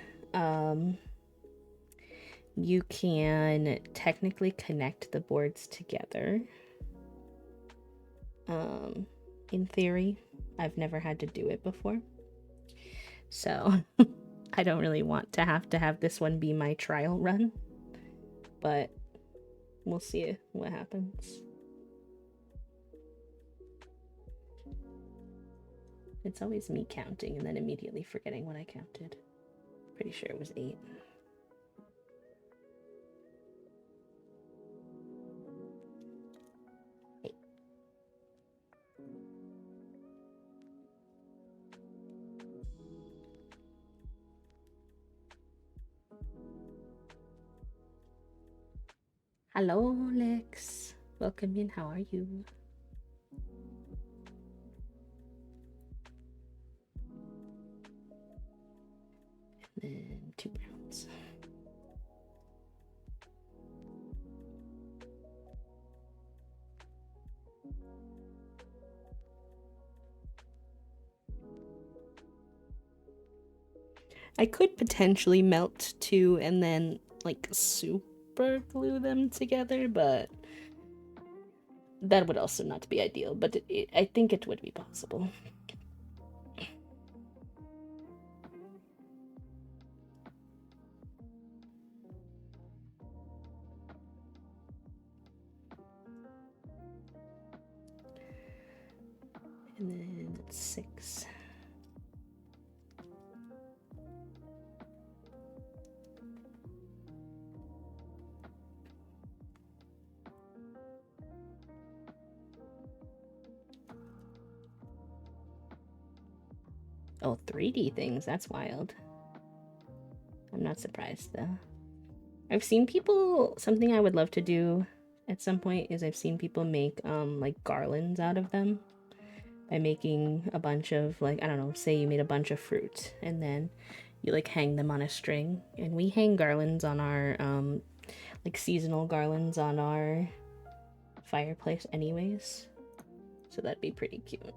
you can technically connect the boards together. In theory, I've never had to do it before. So I don't really want to have this one be my trial run, but we'll see what happens. It's always me counting and then immediately forgetting what I counted. Pretty sure it was 8. Hello, Lex. Welcome in. How are you? And then 2 browns. I could potentially melt 2 and then like super glue them together, but that would also not be ideal, but I think it would be possible. 6. Oh, 3D things. That's wild. I'm not surprised though. I've seen people, something I would love to do at some point is I've seen people make like garlands out of them by making a bunch of, like, I don't know, say you made a bunch of fruit and then you like hang them on a string. And we hang garlands on our like seasonal garlands on our fireplace anyways. So that'd be pretty cute.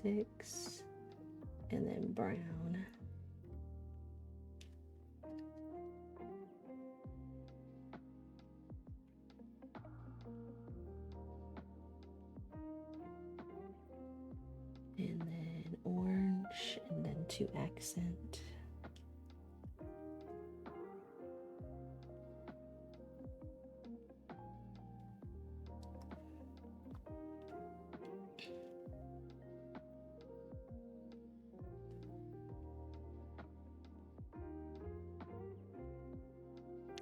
6 and then brown. And then orange, and then 2 accent.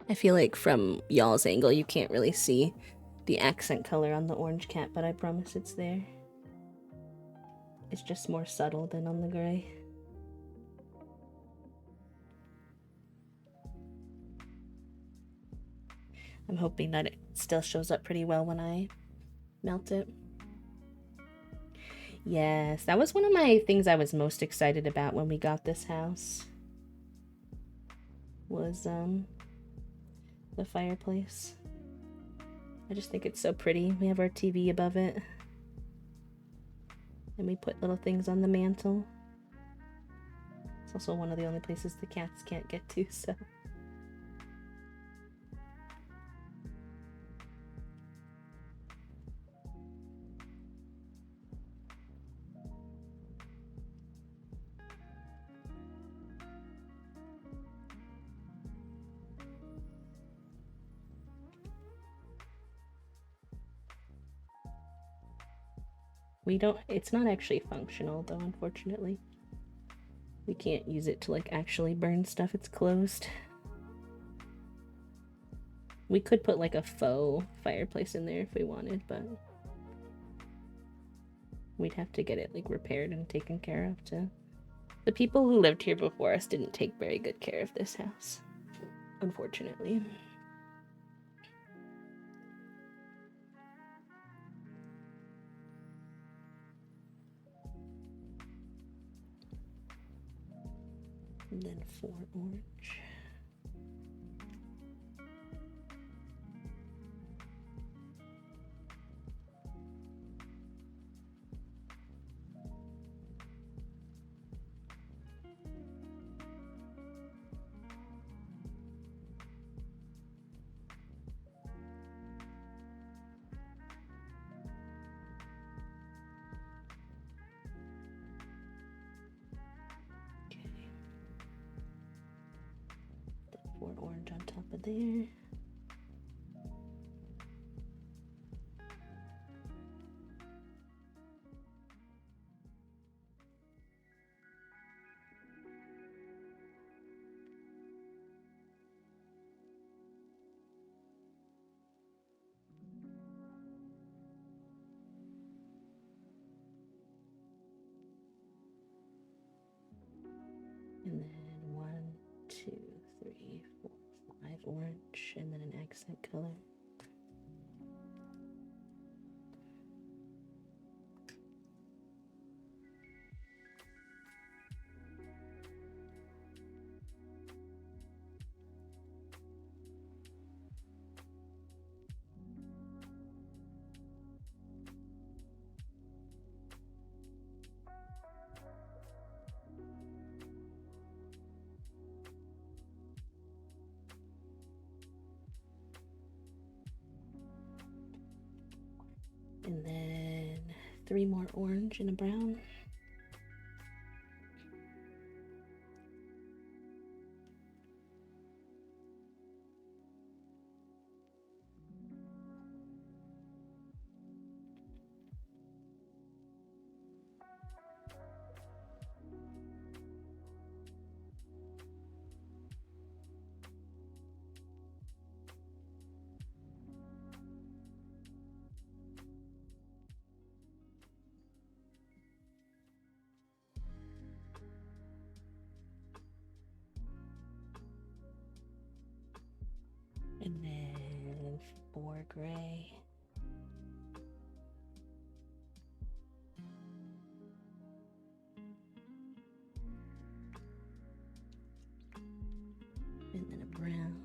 I feel like from y'all's angle you can't really see the accent color on the orange cat, but I promise it's there. It's just more subtle than on the gray. I'm hoping that it still shows up pretty well when I melt it. Yes, that was one of my things I was most excited about when we got this house. Was the fireplace. I just think it's so pretty. We have our TV above it. And we put little things on the mantle. It's also one of the only places the cats can't get to, so. We don't, it's not actually functional though, unfortunately. We can't use it to like actually burn stuff, it's closed. We could put like a faux fireplace in there if we wanted, but we'd have to get it like repaired and taken care of too. The people who lived here before us didn't take very good care of this house, unfortunately. And then 4 orange. Okay. 4 orange on top of there. And then 1, 2, 3, 4, 5 orange, and then an accent color. And then 3 more orange and a brown. gray. And then a brown.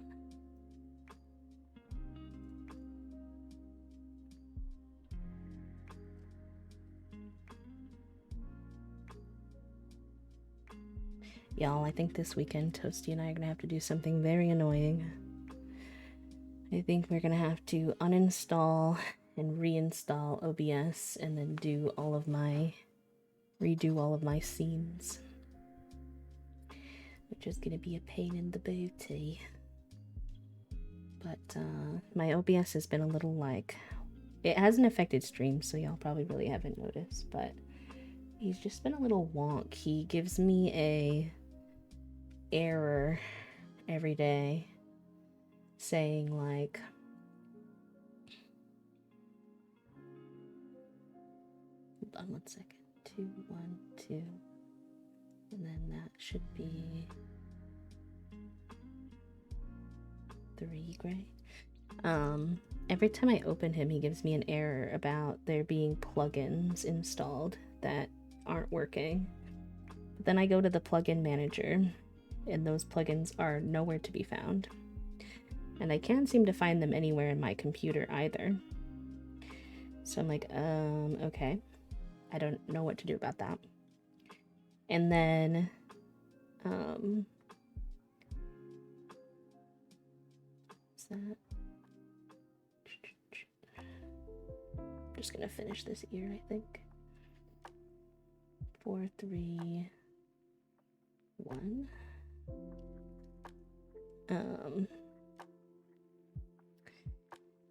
Y'all, I think this weekend Toasty and I are gonna have to do something very annoying. I think we're gonna have to uninstall and reinstall OBS and then redo all of my scenes, which is gonna be a pain in the booty. But my OBS has been a little like, it hasn't affected streams, so y'all probably really haven't noticed, but he's just been a little wonk. He gives me a error every day saying like, hold on 1 second, 2 1 2, and then that should be 3 gray. Every time I open him, he gives me an error about there being plugins installed that aren't working. But then I go to the plugin manager and those plugins are nowhere to be found. And I can't seem to find them anywhere in my computer either. So I'm like, okay. I don't know what to do about that. And then, what's that? I'm just gonna finish this ear, I think. 4 3 1.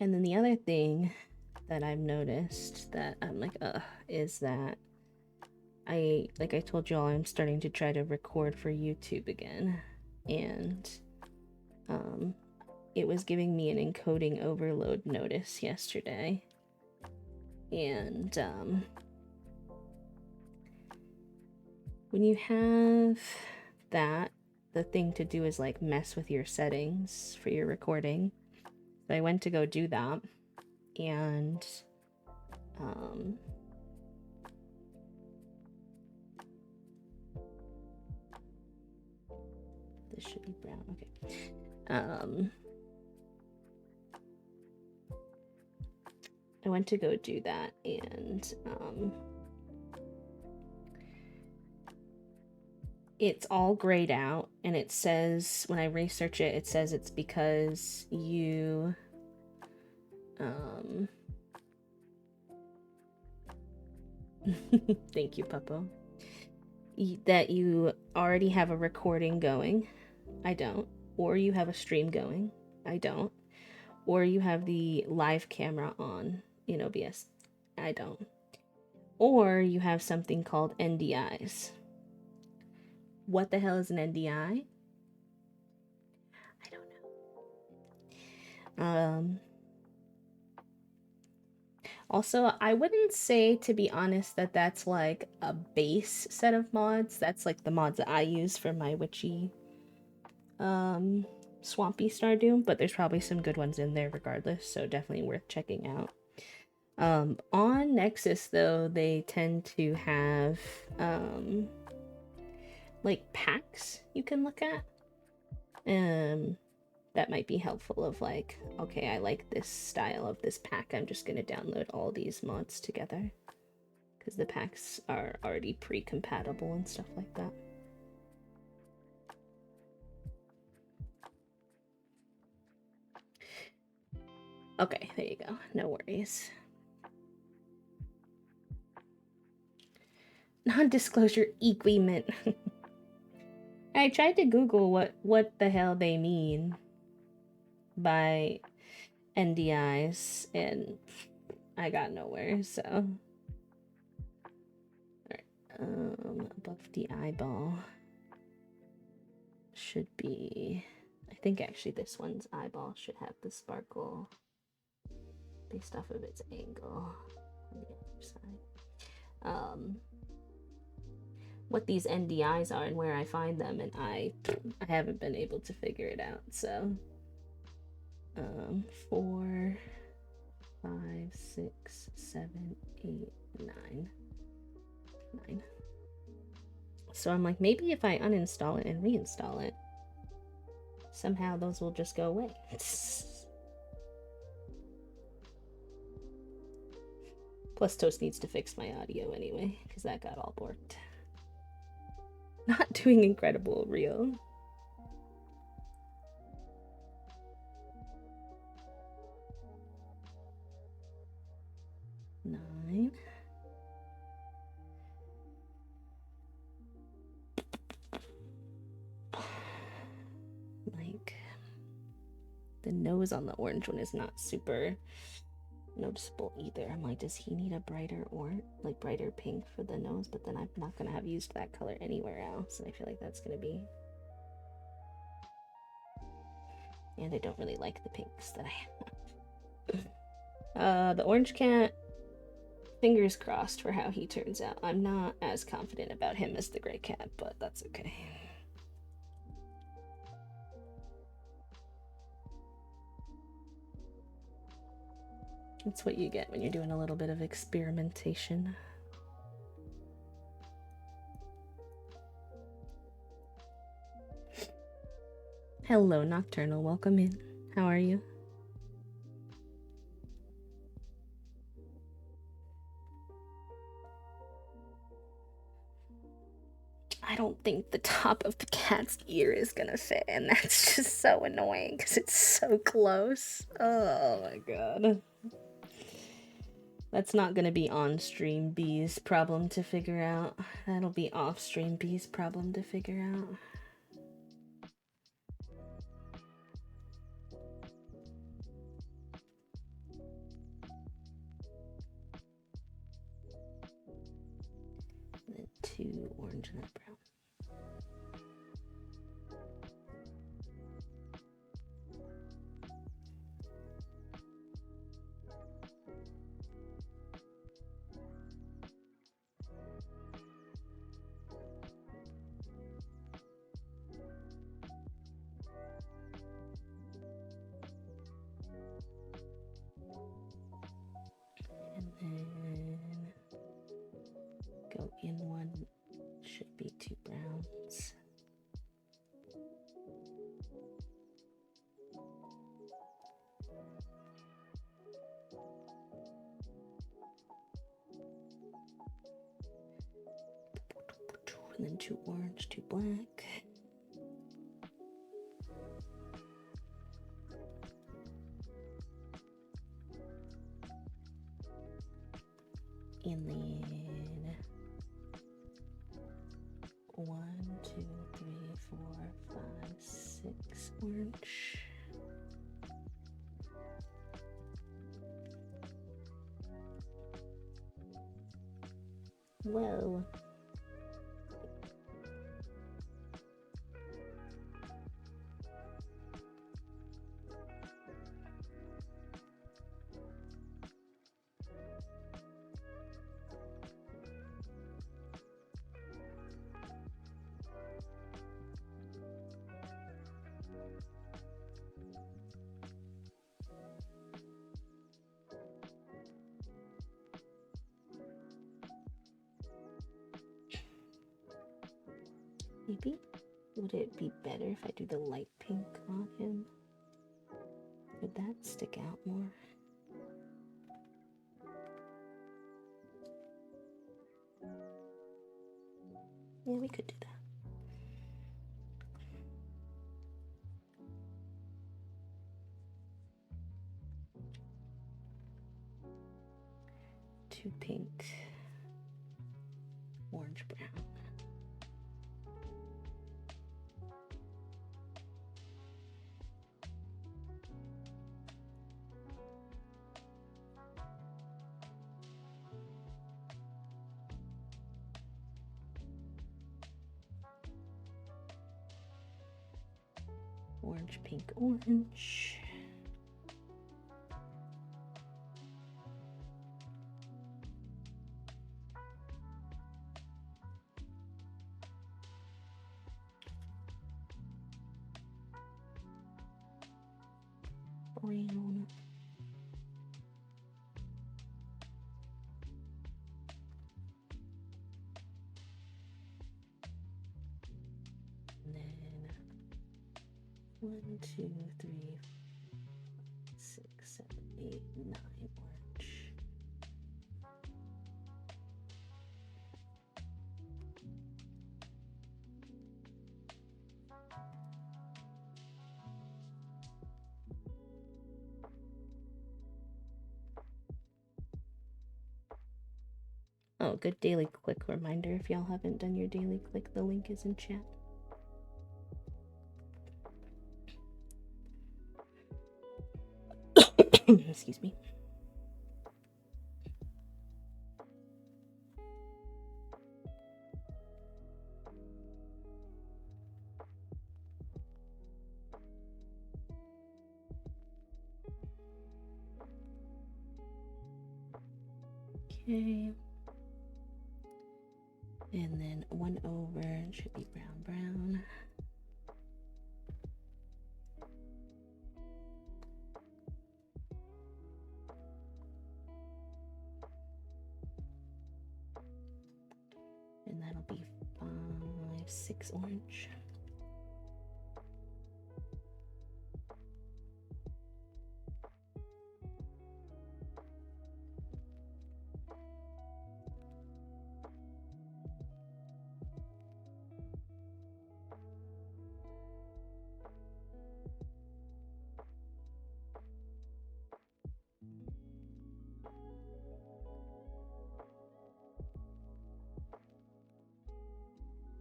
And then the other thing that I've noticed that I'm like, is that like I told y'all, I'm starting to try to record for YouTube again. And it was giving me an encoding overload notice yesterday. And when you have that, the thing to do is like mess with your settings for your recording. So I went to go do that, and this should be brown. Okay. I went to go do that, and it's all grayed out, and it says, when I research it, it says it's because you thank you, Puppo, that you already have a recording going. I don't. Or you have a stream going. I don't. Or you have the live camera on in OBS. I don't. Or you have something called NDIs. What the hell is an NDI? I don't know. Also, I wouldn't say, to be honest, that that's like a base set of mods. That's like the mods that I use for my witchy Swampy Stardew, but there's probably some good ones in there regardless, so definitely worth checking out. On Nexus, though, they tend to have like packs you can look at. That might be helpful of like, okay, I like this style of this pack, I'm just gonna download all these mods together. Because the packs are already pre-compatible and stuff like that. Okay, there you go. No worries. Non-disclosure agreement. I tried to Google what the hell they mean by NDIs, and I got nowhere, so. Alright, above the eyeball should be, I think actually this one's eyeball should have the sparkle based off of its angle on the other side. What these NDIs are and where I find them, and I haven't been able to figure it out, so 4 5, 6, 7, 8, 9. 9. So I'm like, maybe if I uninstall it and reinstall it, somehow those will just go away. Plus, Toast needs to fix my audio anyway, because that got all borked. Not doing incredible, real. Nine. Like, the nose on the orange one is not super noticeable either. I'm like, does he need a brighter like brighter pink for the nose? But then I'm not gonna have used that color anywhere else, and I feel like that's gonna be. And I don't really like the pinks that I have. The orange cat. Fingers crossed for how he turns out. I'm not as confident about him as the gray cat, but that's okay. That's what you get when you're doing a little bit of experimentation. Hello, Nocturnal. Welcome in. How are you? I don't think the top of the cat's ear is gonna fit, and that's just so annoying because it's so close. Oh my god. That's not gonna be on stream B's problem to figure out. That'll be off stream B's problem to figure out. The two orange and a brown. And then go in one, should be two browns. And then two orange, two black. And then 1, 2, 3, 4, 5, 6 orange. Whoa. Maybe? Would it be better if I do the light pink on him? Would that stick out more? Yeah, we could do that. Two pink, orange, brown. Orange, pink, orange. Brown. 1, 2, 3, 6, 7, 8, 9 orange. Oh, good daily click reminder. If y'all haven't done your daily click, the link is in chat. Excuse me. Okay. And then 1 over, it should be brown, brown. And that'll be 5, 6 orange.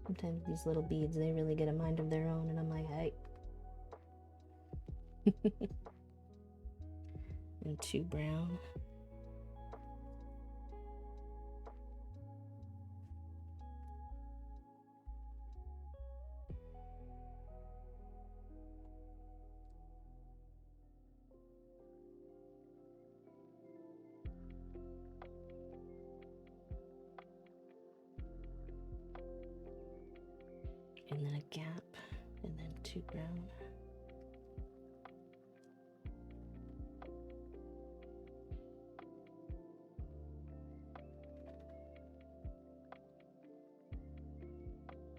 Sometimes these little beads, they really get a mind of their own, and I'm like, hey. And 2 brown. And then a gap, and then 2 brown.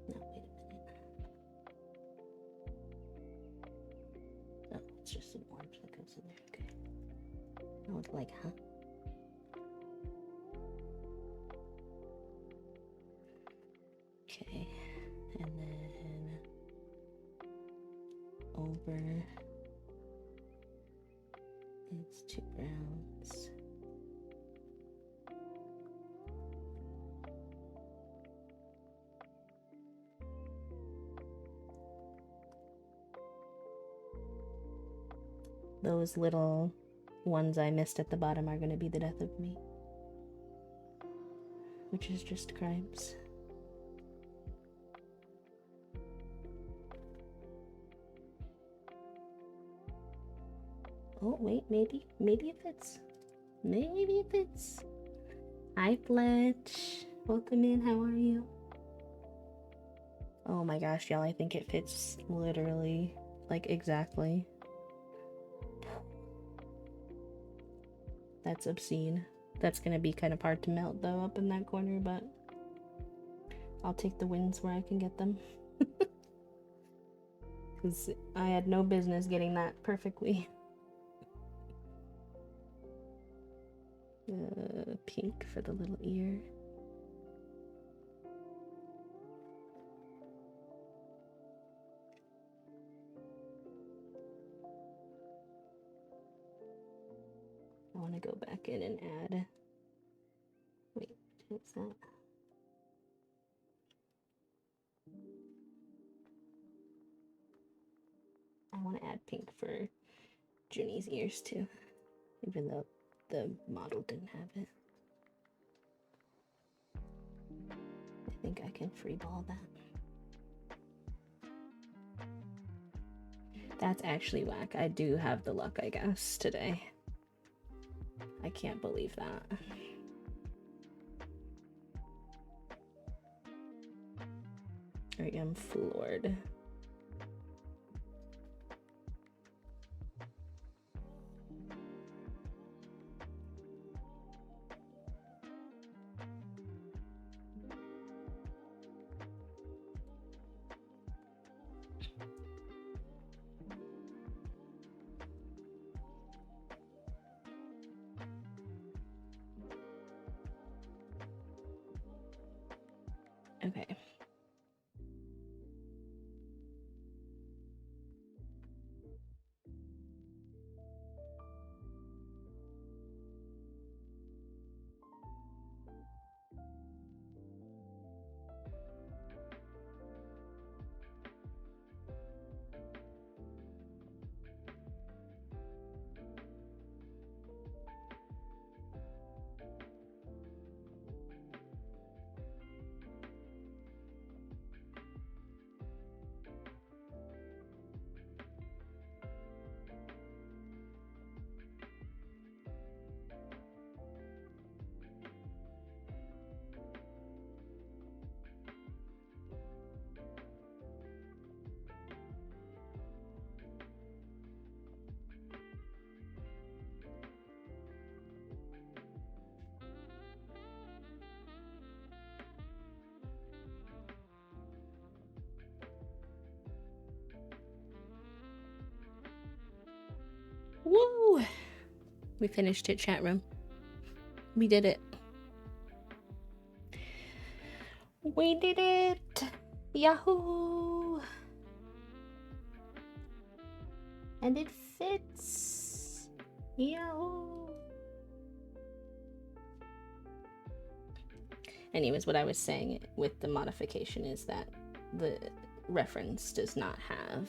No, wait a minute. Oh, it's just an orange that goes in there. Okay. I was like, huh? Okay. And then over, it's 2 browns. Those little ones I missed at the bottom are going to be the death of me, which is just crimes. Oh, wait, maybe it fits. Maybe it fits. Hi, Fletch. Welcome in. How are you? Oh my gosh, y'all, I think it fits literally, like, exactly. That's obscene. That's gonna be kind of hard to melt, though, up in that corner, but I'll take the wins where I can get them. Because I had no business getting that perfectly. Pink for the little ear. I want to go back in and add. Wait, what's that? I want to add pink for Junie's ears too, even though the model didn't have it. I think I can freeball that. That's actually whack. I do have the luck, I guess, today. I can't believe that. I am floored. Okay. Woo! We finished it, chat room. We did it. We did it! Yahoo! And it fits! Yahoo! Anyways, what I was saying with the modification is that the reference does not have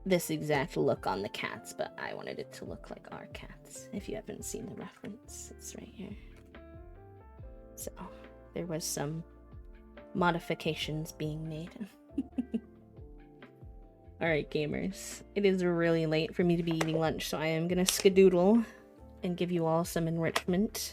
this exact look on the cats, but I wanted it to look like our cats. If you haven't seen the reference, it's right here. So there was some modifications being made. Alright, gamers. It is really late for me to be eating lunch, so I am gonna skedoodle and give you all some enrichment.